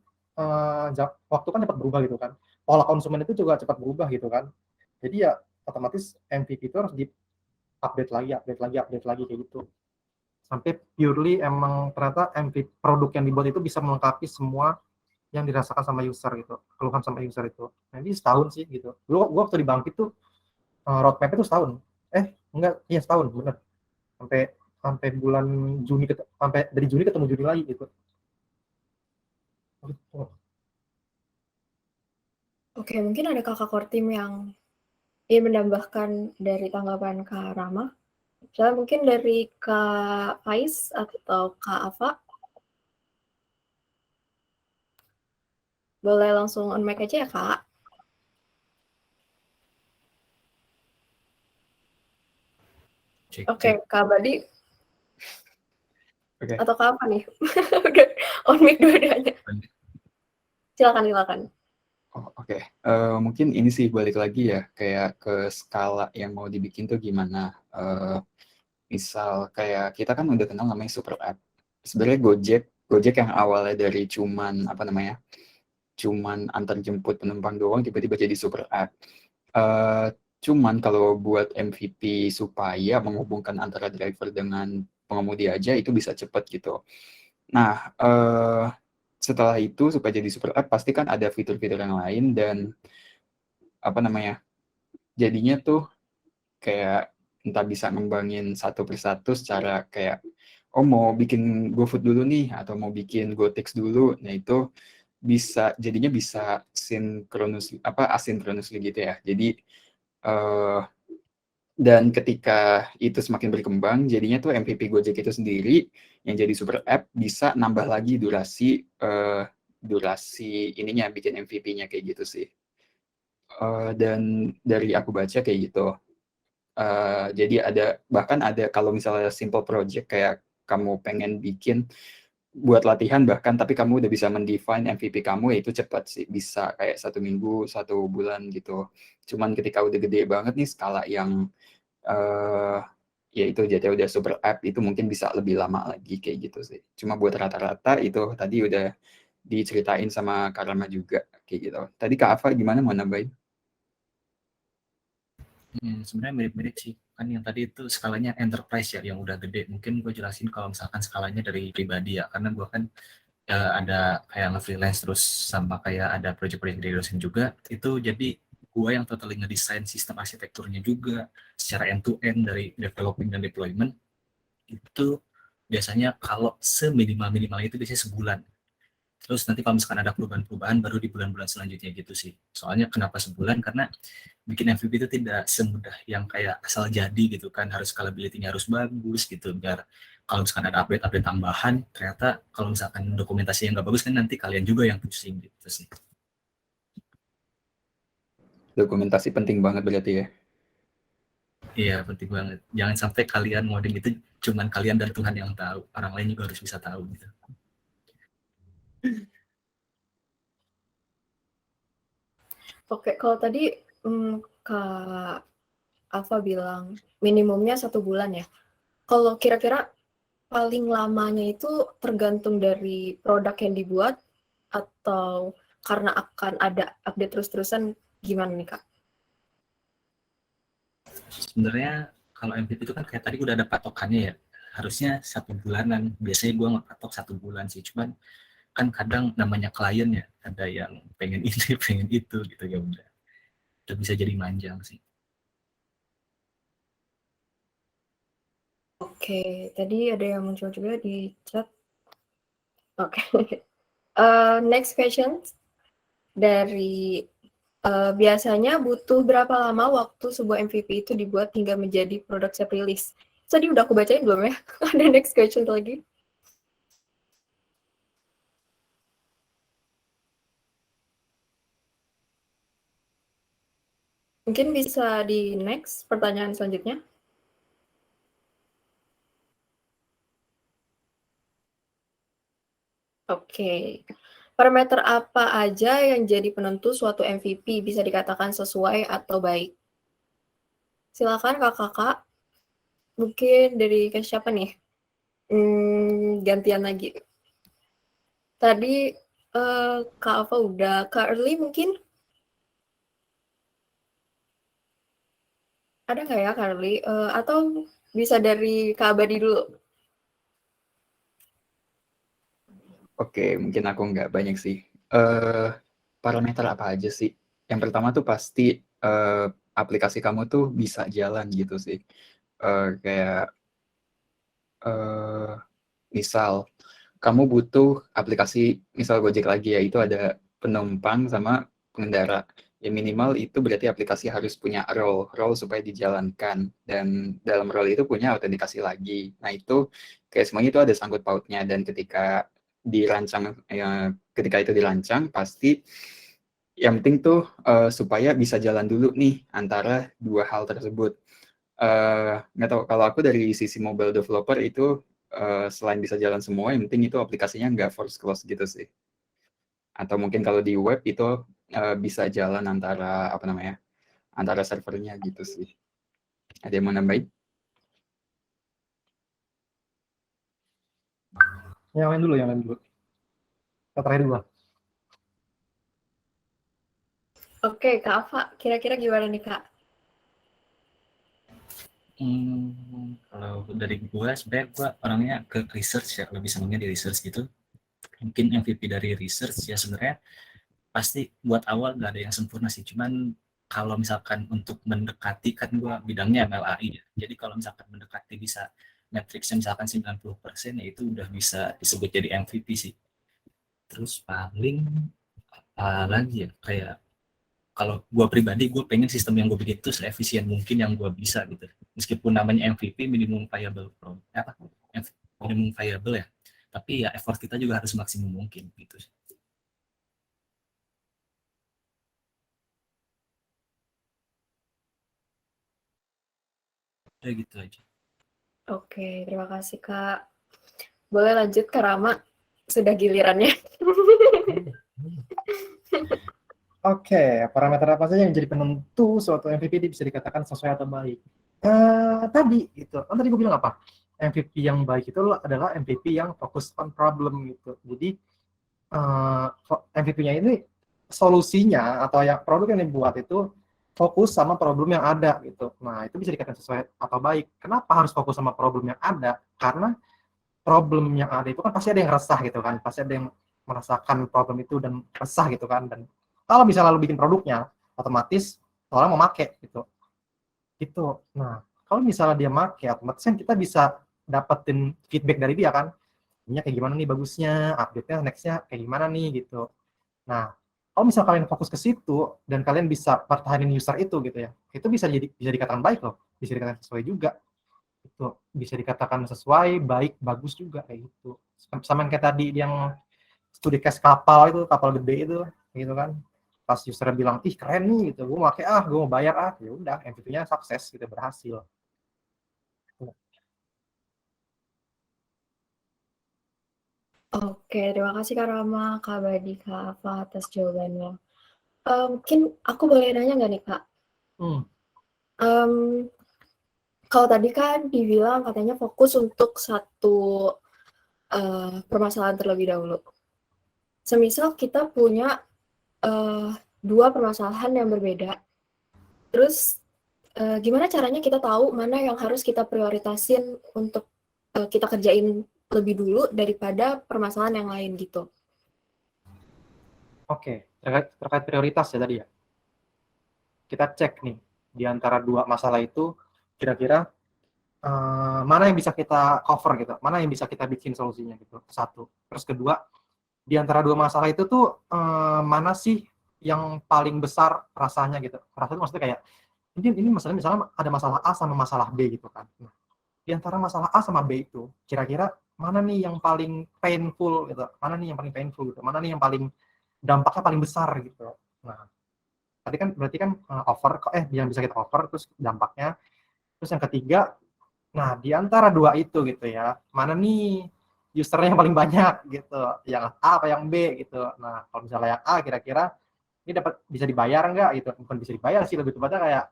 waktu kan cepat berubah gitu kan. Pola konsumen itu juga cepat berubah gitu kan. Jadi ya otomatis MVP itu harus di-update lagi kayak gitu. Sampai purely emang ternyata MVP produk yang dibuat itu bisa melengkapi semua yang dirasakan sama user gitu, keluhan sama user itu. Nanti setahun sih gitu. Dulu gua waktu di Bangkit tuh roadmap itu setahun. Enggak, iya setahun bener. Sampai bulan Juni sampai dari Juni ketemu Juni lagi gitu. Oke, mungkin ada kakak core team yang ingin menambahkan dari tanggapan Kak Rama. Misalnya mungkin dari Kak Faiz atau Kak Ava. Boleh langsung on mic aja ya, Kak. Oke, Kak Abadi. Oke. Atau Kak apa nih? Udah on mic dua-duanya. Silakan. Oke. Mungkin ini sih balik lagi ya, kayak ke skala yang mau dibikin tuh gimana. Misal kayak kita kan udah kenal namanya super app. Sebenarnya Gojek yang awalnya dari cuman antar jemput penumpang doang tiba-tiba jadi super app. Cuman kalau buat MVP supaya menghubungkan antara driver dengan pengemudi aja itu bisa cepet gitu. Nah, setelah itu supaya jadi super app pasti kan ada fitur-fitur yang lain dan apa namanya, jadinya tuh kayak entah bisa ngembangin satu persatu secara kayak, oh mau bikin GoFood dulu nih atau mau bikin GoTex dulu. Nah itu jadinya bisa asynchronously gitu ya. Jadi dan ketika itu semakin berkembang, jadinya tuh MVP Gojek itu sendiri yang jadi super app bisa nambah lagi durasi ininya bikin MVP-nya kayak gitu sih. Dan dari aku baca kayak gitu. Jadi bahkan ada kalau misalnya simple project kayak kamu pengen bikin buat latihan bahkan, tapi kamu udah bisa mendefine MVP kamu, ya itu cepat sih, bisa kayak 1 minggu, 1 bulan gitu. Cuman ketika udah gede banget nih skala yang ya itu jadi udah super app itu mungkin bisa lebih lama lagi kayak gitu sih. Cuma buat rata-rata itu tadi udah diceritain sama Kak Rama juga kayak gitu. Tadi Kak Ava gimana mau nambahin? Sebenarnya mirip-mirip sih. Kan yang tadi itu skalanya enterprise ya, yang udah gede. Mungkin gue jelasin kalau misalkan skalanya dari pribadi ya, karena gue kan ada kayak nge-freelance terus sama kayak ada project-project dari dosen juga. Itu jadi gue yang totally ngedesain sistem arsitekturnya juga secara end-to-end dari developing dan deployment. Itu biasanya kalau seminimal-minimalnya itu biasanya sebulan. Terus nanti kalau misalkan ada perubahan-perubahan baru di bulan-bulan selanjutnya gitu sih. Soalnya kenapa sebulan? Karena bikin MVP itu tidak semudah yang kayak asal jadi gitu kan. Harus scalability-nya harus bagus gitu. Biar kalau misalkan ada update-update tambahan, ternyata kalau misalkan dokumentasi yang nggak bagus kan nanti kalian juga yang pusing gitu sih. Dokumentasi penting banget berarti ya. Iya, penting banget. Jangan sampai kalian ngoding itu cuman kalian dan Tuhan yang tahu. Orang lain juga harus bisa tahu gitu. Oke, kalau tadi Kak Alfa bilang minimumnya 1 bulan ya. Kalau kira-kira paling lamanya itu tergantung dari produk yang dibuat atau karena akan ada update terus-terusan, gimana nih Kak? Sebenarnya kalau MVP itu kan kayak tadi udah ada patokannya ya. Harusnya 1 bulanan. Biasanya gue ngepatok 1 bulan sih. Cuman kan kadang namanya klien ya, ada yang pengen ini, pengen itu gitu ya udah. Itu bisa jadi manjang sih. Oke, tadi ada yang muncul juga di chat. Oke. Next question dari biasanya butuh berapa lama waktu sebuah MVP itu dibuat hingga menjadi produk siap rilis? Tadi udah aku bacain belum ya? Ada next question lagi. Mungkin bisa di next pertanyaan selanjutnya. Oke. Parameter apa aja yang jadi penentu suatu MVP bisa dikatakan sesuai atau baik? Silakan kakak-kakak. Mungkin dari ke siapa nih? Gantian lagi. Tadi Kak Alfa udah. Kak Early mungkin? Ada nggak ya Kak Early? Atau bisa dari Kak Abadi dulu? Oke, mungkin aku nggak banyak sih. Parameter apa aja sih? Yang pertama tuh pasti aplikasi kamu tuh bisa jalan gitu sih. Kayak misal kamu butuh aplikasi, misal Gojek lagi ya, itu ada penumpang sama pengendara. Ya minimal itu berarti aplikasi harus punya role supaya dijalankan. Dan dalam role itu punya autentikasi lagi. Nah itu kayak semuanya itu ada sangkut pautnya. Dan ketika itu dirancang pasti yang penting tuh supaya bisa jalan dulu nih antara dua hal tersebut. Nggak tahu, kalau aku dari sisi mobile developer itu selain bisa jalan semua, yang penting itu aplikasinya nggak force close gitu sih. Atau mungkin kalau di web itu bisa jalan antara antara servernya gitu sih. Ada yang mau nambahin? Yang lain dulu. Kita terakhir dulu. Oke, Kak Ava, kira-kira gimana nih Kak? Kalau dari gue sebenarnya gue orangnya ke research ya, lebih senangnya di research gitu. Mungkin MVP dari research ya sebenarnya pasti buat awal nggak ada yang sempurna sih. Cuman kalau misalkan untuk mendekati, kan gue bidangnya MLAI ya. Jadi kalau misalkan mendekati bisa matriksnya misalkan 90% ya itu udah bisa disebut jadi MVP sih. Terus paling apa lagi ya, kayak kalau gue pribadi gue pengen sistem yang gue bikin itu seefisien mungkin yang gue bisa gitu. Meskipun namanya MVP, minimum viable minimum viable ya, tapi ya effort kita juga harus maksimum mungkin gitu. Udah gitu aja. Oke, terima kasih Kak. Boleh lanjut ke Rama, sudah gilirannya. Oke, parameter apa saja yang jadi penentu suatu MVP bisa dikatakan sesuai atau baik? Tadi gitu, kan tadi gue bilang apa? MVP yang baik itu adalah MVP yang fokus on problem gitu. Jadi MVP-nya ini solusinya atau yang produk yang dibuat itu fokus sama problem yang ada gitu. Nah, itu bisa dikatakan sesuai atau baik. Kenapa harus fokus sama problem yang ada? Karena problem yang ada itu kan pasti ada yang resah gitu kan, pasti ada yang merasakan problem itu dan resah gitu kan. Dan kalau misalnya lo bikin produknya, otomatis orang mau make gitu. Gitu. Nah, kalau misalnya dia make, otomatis kan kita bisa dapetin feedback dari dia kan. Ini kayak gimana nih bagusnya, update-nya next-nya kayak gimana nih gitu. Nah, kalau misalnya kalian fokus ke situ dan kalian bisa pertahanin user itu gitu ya, itu bisa dikatakan baik loh, bisa dikatakan sesuai juga. Itu bisa dikatakan sesuai, baik, bagus juga kayak gitu. Sama yang kayak tadi yang studi case kapal itu, kapal gede itu, gitu kan. Pas user bilang, ih keren nih gitu, gue mau bayar ya udah, MVP-nya sukses gitu, berhasil. Oke, terima kasih Kak Rama, Kak Badi, Kak Afa atas jawabannya. Mungkin aku boleh nanya nggak nih Kak? Kalau tadi kan dibilang katanya fokus untuk satu permasalahan terlebih dahulu. Semisal kita punya dua permasalahan yang berbeda, terus gimana caranya kita tahu mana yang harus kita prioritasin untuk kita kerjain lebih dulu daripada permasalahan yang lain gitu? Oke, terkait prioritas ya tadi ya. Kita cek nih, di antara dua masalah itu, kira-kira mana yang bisa kita cover gitu, mana yang bisa kita bikin solusinya gitu, satu. Terus kedua, di antara dua masalah itu tuh mana sih yang paling besar rasanya gitu. Rasanya itu maksudnya kayak, ini misalnya ada masalah A sama masalah B gitu kan. Nah, di antara masalah A sama B itu, kira-kira mana nih yang paling painful gitu, mana nih yang paling painful gitu, mana nih yang paling dampaknya paling besar gitu. Nah, tadi kan berarti kan yang bisa kita cover, terus dampaknya. Terus yang ketiga, nah di antara dua itu gitu ya, mana nih usernya yang paling banyak gitu, yang A apa yang B gitu. Nah, kalau misalnya yang A kira-kira ini bisa dibayar nggak gitu, bukan bisa dibayar sih, lebih tepatnya kayak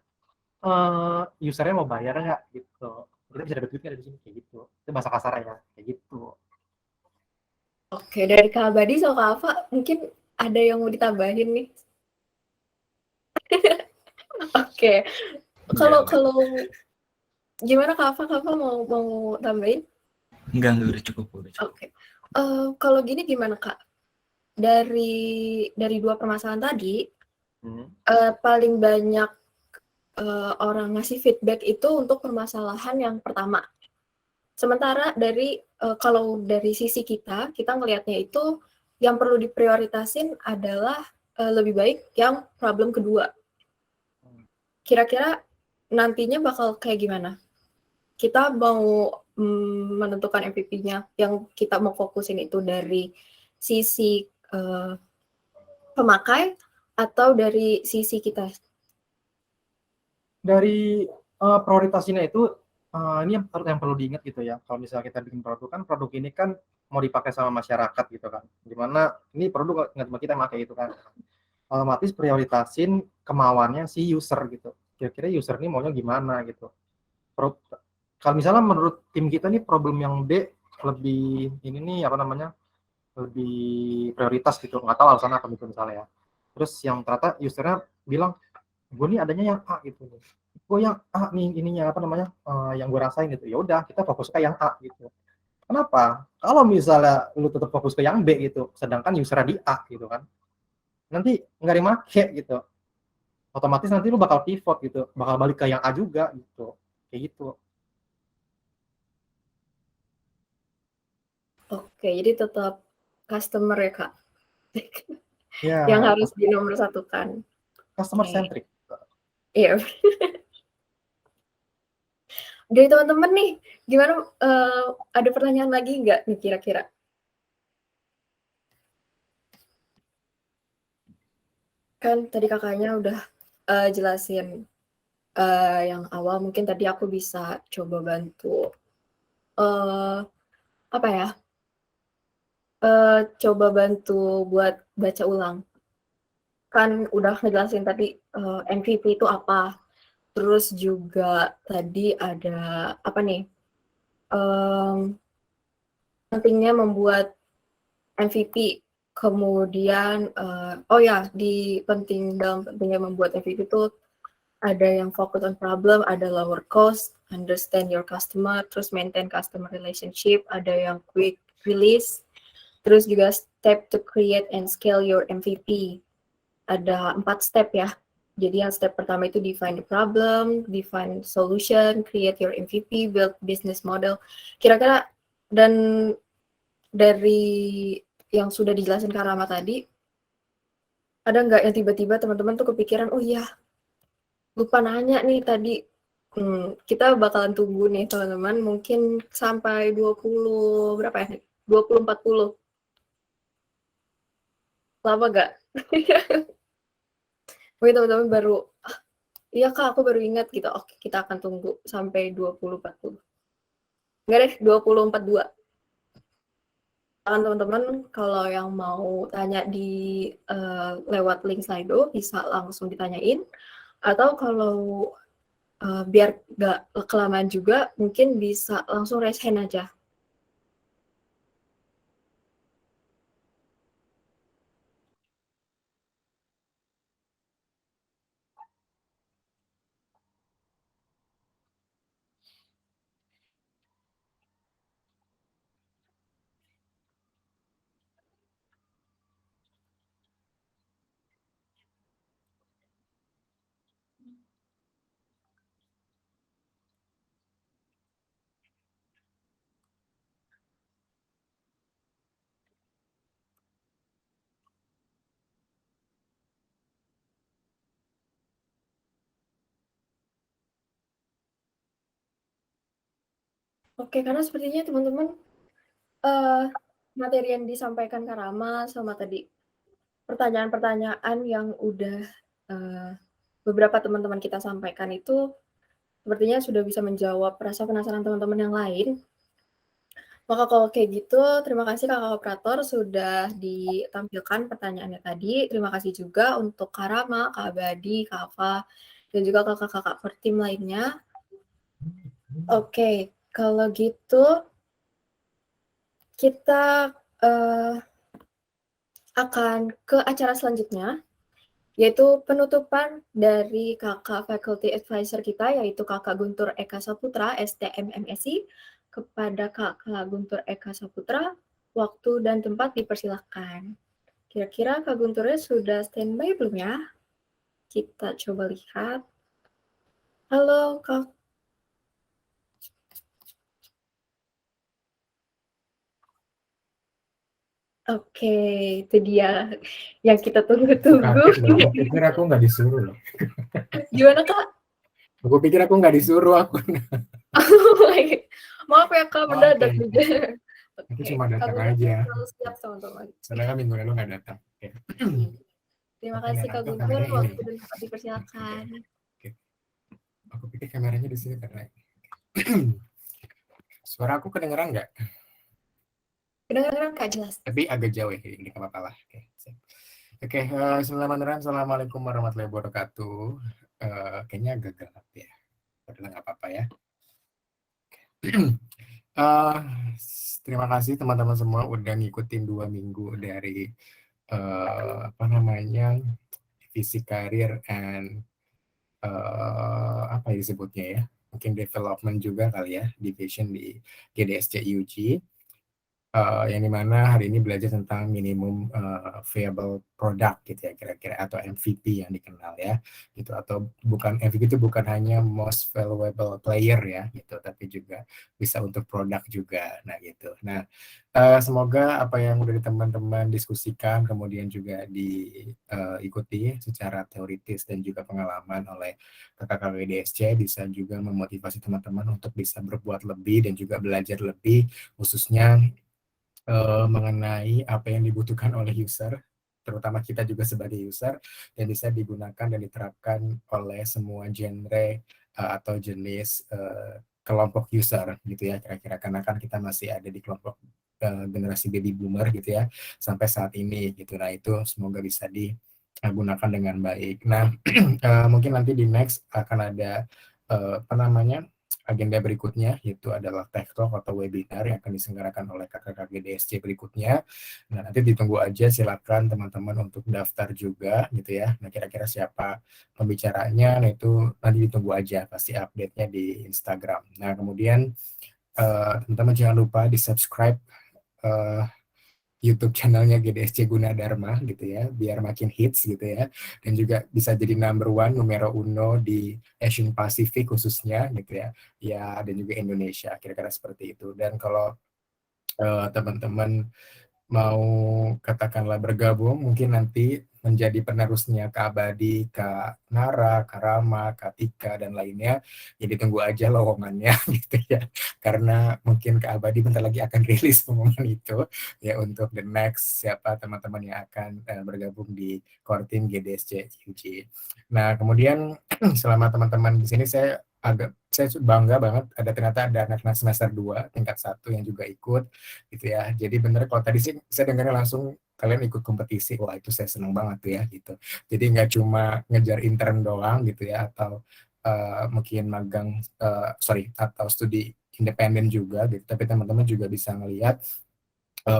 usernya mau bayar nggak gitu, kita bisa dapat duitnya dari sini kayak gitu. Itu bahasa kasarnya kayak gitu. Oke, dari Kak Badi sama Kak Afa mungkin ada yang mau ditambahin nih? Oke, kalau gimana Kak Afa mau tambahin? Enggak, udah cukup. Oke. Kalau gini gimana Kak? Dari dua permasalahan tadi, paling banyak orang ngasih feedback itu untuk permasalahan yang pertama. Sementara kalau dari sisi kita ngelihatnya itu yang perlu diprioritasin adalah lebih baik yang problem kedua. Kira-kira nantinya bakal kayak gimana? Kita mau menentukan MVP-nya, yang kita mau fokusin itu dari sisi pemakai atau dari sisi kita? Dari prioritasnya itu, ini yang perlu diingat gitu ya, kalau misalnya kita bikin produk kan, produk ini kan mau dipakai sama masyarakat gitu kan, dimana ini produk nggak cuma kita yang pakai gitu kan, otomatis prioritasin kemauannya si user gitu, kira-kira user ini maunya gimana gitu. Kalau misalnya menurut tim kita nih problem yang D lebih ini nih lebih prioritas gitu, nggak tahu alasan apa gitu misalnya ya, terus yang ternyata usernya bilang gue nih adanya yang A gitu nih. gue yang A nih ininya apa namanya yang gue rasain gitu. Ya udah kita fokus ke yang A gitu. Kenapa? Kalau misalnya lu tetap fokus ke yang B gitu, sedangkan user di A gitu kan, nanti nggak dimake gitu. Otomatis nanti lu bakal pivot gitu, bakal balik ke yang A juga gitu. Kayak gitu. Oke, jadi tetap customer ya Kak, Ya, yang harus dinomorsatukan. customer Oke. centric. Iya. Dari teman-teman nih, gimana? Ada pertanyaan lagi nggak nih kira-kira? Kan tadi kakaknya udah jelasin yang awal, mungkin tadi aku bisa coba bantu apa ya? Coba bantu buat baca ulang. Kan udah ngejelasin tadi MVP itu apa, terus juga tadi ada apa nih? Pentingnya membuat MVP, kemudian oh ya dalam pentingnya membuat MVP itu ada yang focus on problem, ada lower cost, understand your customer, terus maintain customer relationship, ada yang quick release, terus juga step to create and scale your MVP. Ada 4 step ya. Jadi yang step pertama itu define the problem, define solution, create your MVP, build business model. Kira-kira dan dari yang sudah dijelasin Kak Rama tadi, ada nggak yang tiba-tiba teman-teman tuh kepikiran, oh iya, lupa nanya nih tadi. Kita bakalan tunggu nih teman-teman, mungkin sampai 20 berapa ya? 20.40. Lama nggak? Mungkin teman-teman baru, iya Kak, aku baru ingat gitu. Oke, kita akan tunggu sampai 20.40. Enggak deh, 20.42. Teman-teman, kalau yang mau tanya di lewat link Slido bisa langsung ditanyain, atau kalau biar nggak kelamaan juga mungkin bisa langsung raise hand aja. Oke, karena sepertinya teman-teman materi yang disampaikan Kak Rama sama tadi pertanyaan-pertanyaan yang udah beberapa teman-teman kita sampaikan itu sepertinya sudah bisa menjawab rasa penasaran teman-teman yang lain. Maka kalau kayak gitu, terima kasih Kakak Operator sudah ditampilkan pertanyaannya tadi. Terima kasih juga untuk Kak Rama, Kak Abadi, Kak Ava, dan juga kakak-kakak per tim lainnya. Oke, kalau gitu kita akan ke acara selanjutnya, yaitu penutupan dari kakak faculty advisor kita, yaitu Kakak Guntur Eka Saputra, STM MSI. Kepada Kakak Guntur Eka Saputra, waktu dan tempat dipersilakan. Kira-kira Kak Gunturnya sudah standby belum ya? Kita coba lihat. Halo Kak. Oke, itu dia yang kita tunggu-tunggu. Aku pikir aku nggak disuruh loh. Gimana Kak? Aku pikir aku nggak disuruh aku. Maaf ya Kak, mendadak Oke. juga. Aku Oke, cuma datang Kak Guntur aja. selalu siap teman-teman. Soalnya kan minggu lalu nggak datang. Oke. Terima Oke, kasih nah, Kak aku Guntur, kameranya waktu ini. dan tempat dipersilakan. Oke. Aku pikir kameranya di sini karena suara aku kedengeran nggak? Kedengeran Kak jelas. Tapi agak jauh ya, ini nggak apa-apa lah. Oke. Oke, bismillahirrahmanirrahim. Assalamualaikum warahmatullahi wabarakatuh. Kayaknya agak gelap ya. Padahal nggak apa-apa ya. Terima kasih teman-teman semua udah ngikutin 2 minggu dari divisi karir and apa ya disebutnya ya, mungkin development juga kali ya, division di GDSC UG. Yang dimana hari ini belajar tentang minimum viable product gitu ya kira-kira, atau MVP yang dikenal ya gitu, atau bukan MVP itu bukan hanya most valuable player ya gitu, tapi juga bisa untuk produk juga. Nah gitu. Nah semoga apa yang udah teman-teman diskusikan kemudian juga diikuti secara teoritis dan juga pengalaman oleh kakak-kakak GDSC bisa juga memotivasi teman-teman untuk bisa berbuat lebih dan juga belajar lebih, khususnya mengenai apa yang dibutuhkan oleh user, terutama kita juga sebagai user, dan bisa digunakan dan diterapkan oleh semua genre atau jenis kelompok user gitu ya kira-kira, karena kan kita masih ada di kelompok generasi baby boomer gitu ya sampai saat ini gitu. Nah itu semoga bisa digunakan dengan baik. Nah mungkin nanti di next akan ada apa namanya agenda berikutnya, yaitu adalah tech talk atau webinar yang akan diselenggarakan oleh kakak-kakak GDSC berikutnya. Nah, nanti ditunggu aja, silakan teman-teman untuk daftar juga gitu ya. Nah, kira-kira siapa pembicaranya, nah itu nanti ditunggu aja, pasti update-nya di Instagram. Nah, kemudian teman-teman jangan lupa di-subscribe YouTube channelnya GDSC Gunadarma gitu ya, biar makin hits gitu ya, dan juga bisa jadi numero uno di Asian Pacific khususnya gitu ya, ya dan juga Indonesia, kira-kira seperti itu. Dan kalau teman-teman mau katakanlah bergabung, mungkin nanti menjadi penerusnya Kak Abadi, Kak Nara, Kak Rama, Kak Tika, dan lainnya, jadi tunggu aja lowongannya gitu ya, karena mungkin Kak Abadi bentar lagi akan rilis pengumuman itu ya untuk the next siapa teman-teman yang akan bergabung di core team GDSC UG. Nah kemudian selama teman-teman di sini saya bangga banget ternyata ada anak-anak semester 2 tingkat 1 yang juga ikut gitu ya. Jadi bener kalau tadi sih saya dengarnya langsung kalian ikut kompetisi, wah itu saya seneng banget tuh ya gitu. Jadi nggak cuma ngejar intern doang gitu ya, atau mungkin magang atau studi independen juga gitu, tapi teman-teman juga bisa ngelihat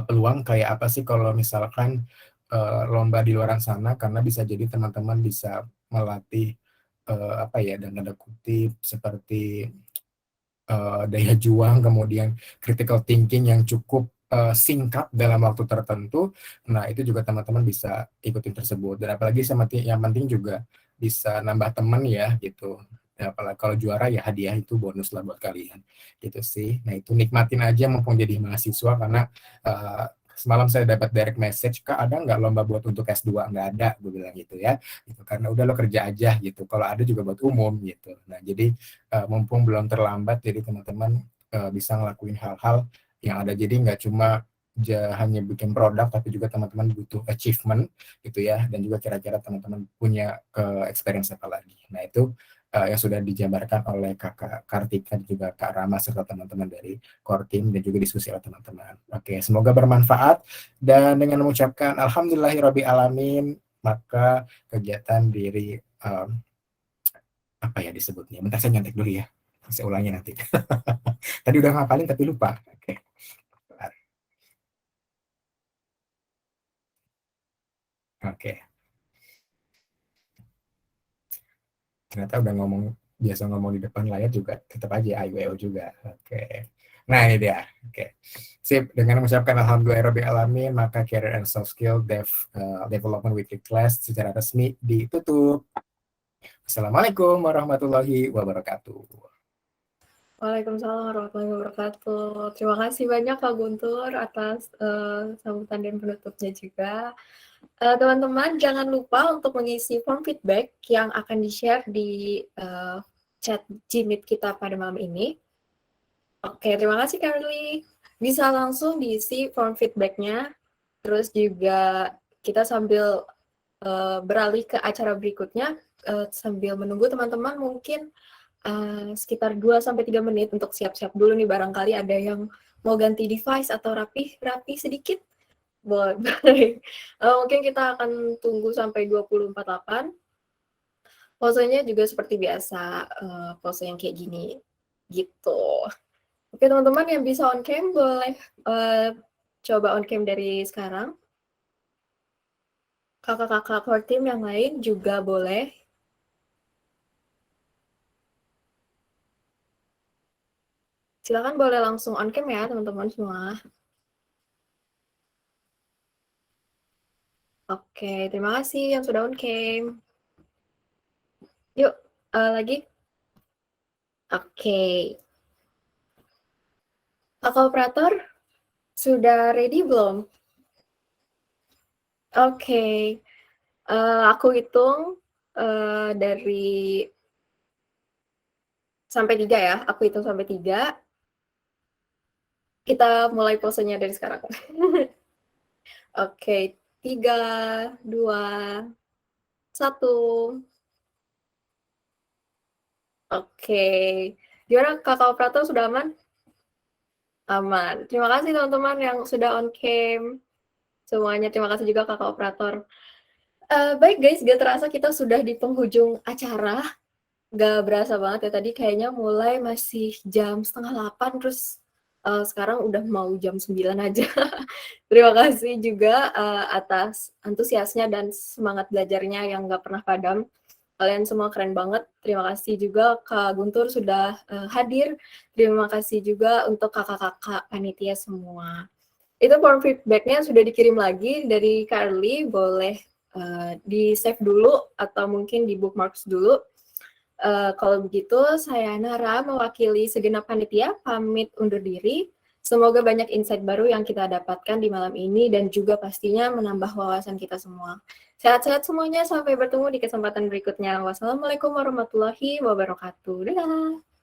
peluang kayak apa sih kalau misalkan lomba di luar sana, karena bisa jadi teman-teman bisa melatih apa ya, dan tanda kutip seperti daya juang, kemudian critical thinking yang cukup singkat dalam waktu tertentu. Nah itu juga teman-teman bisa ikutin tersebut, dan apalagi yang penting juga bisa nambah teman ya gitu. Ya, apalagi kalau juara ya hadiah itu bonus lah buat kalian gitu sih. Nah itu nikmatin aja mumpung jadi mahasiswa, karena semalam saya dapat direct message, Kak ada nggak lomba buat untuk S2? Nggak ada, gue bilang gitu ya gitu, karena udah lo kerja aja gitu, kalau ada juga buat umum gitu. Nah jadi mumpung belum terlambat, jadi teman-teman bisa ngelakuin hal-hal yang ada, jadi nggak cuma hanya bikin produk, tapi juga teman-teman butuh achievement gitu ya, dan juga kira-kira teman-teman punya experience apa lagi. Nah itu yang sudah dijabarkan oleh Kakak Kartika dan juga Kak Rama serta teman-teman dari core team, dan juga diskusi oleh teman-teman. Oke, semoga bermanfaat, dan dengan mengucapkan alhamdulillahirabbil alamin, maka kegiatan diri apa ya disebutnya, bentar saya nyantek dulu ya, saya ulangi nanti. Tadi udah ngapalin tapi lupa. Oke. Oke. Ternyata udah biasa ngomong di depan layar juga tetap aja IWO juga. Oke. Nah ini dia. Oke. Sip. Dengan mengucapkan alhamdulillahirabbil alamin, maka Career and Soft Skill Development Weekly Class secara resmi ditutup. Assalamualaikum warahmatullahi wabarakatuh. Waalaikumsalam warahmatullahi wabarakatuh. Terima kasih banyak Kak Guntur atas sambutan dan penutupnya juga. Teman-teman jangan lupa untuk mengisi form feedback yang akan di-share di chat Gmeet kita pada malam ini. Oke, terima kasih Carly. Bisa langsung diisi form feedback-nya. Terus juga kita sambil beralih ke acara berikutnya, sambil menunggu teman-teman mungkin sekitar 2-3 menit untuk siap-siap dulu nih, barangkali ada yang mau ganti device atau rapi sedikit. Boleh. Mungkin kita akan tunggu sampai 2048. Posenya juga seperti biasa, pose yang kayak gini gitu. Oke teman-teman yang bisa on cam boleh coba on cam dari sekarang. Kakak-kakak core team yang lain juga boleh. Silakan boleh langsung on cam ya teman-teman semua. Oke, terima kasih yang sudah on cam. Yuk, lagi. Oke. Kakak operator, sudah ready belum? Oke. Aku hitung dari sampai 3 ya. Aku hitung sampai 3. Kita mulai posenya dari sekarang. Oke, 3, 2, 1. Oke. Gimana kakak operator sudah aman? Aman. Terima kasih teman-teman yang sudah on cam. Semuanya terima kasih juga kakak operator. Baik guys, gak terasa kita sudah di penghujung acara. Gak berasa banget ya, tadi kayaknya mulai masih jam 7:30 terus sekarang udah mau jam 9 aja. Terima kasih juga atas antusiasnya dan semangat belajarnya yang gak pernah padam. Kalian semua keren banget. Terima kasih juga Kak Guntur sudah hadir. Terima kasih juga untuk kakak-kakak panitia semua. Itu form feedback-nya sudah dikirim lagi dari Carly. Boleh di-save dulu atau mungkin di bookmarks dulu. Kalau begitu, saya Nara mewakili segenap panitia pamit undur diri. Semoga banyak insight baru yang kita dapatkan di malam ini dan juga pastinya menambah wawasan kita semua. Sehat-sehat semuanya, sampai bertemu di kesempatan berikutnya. Wassalamualaikum warahmatullahi wabarakatuh. Dadah!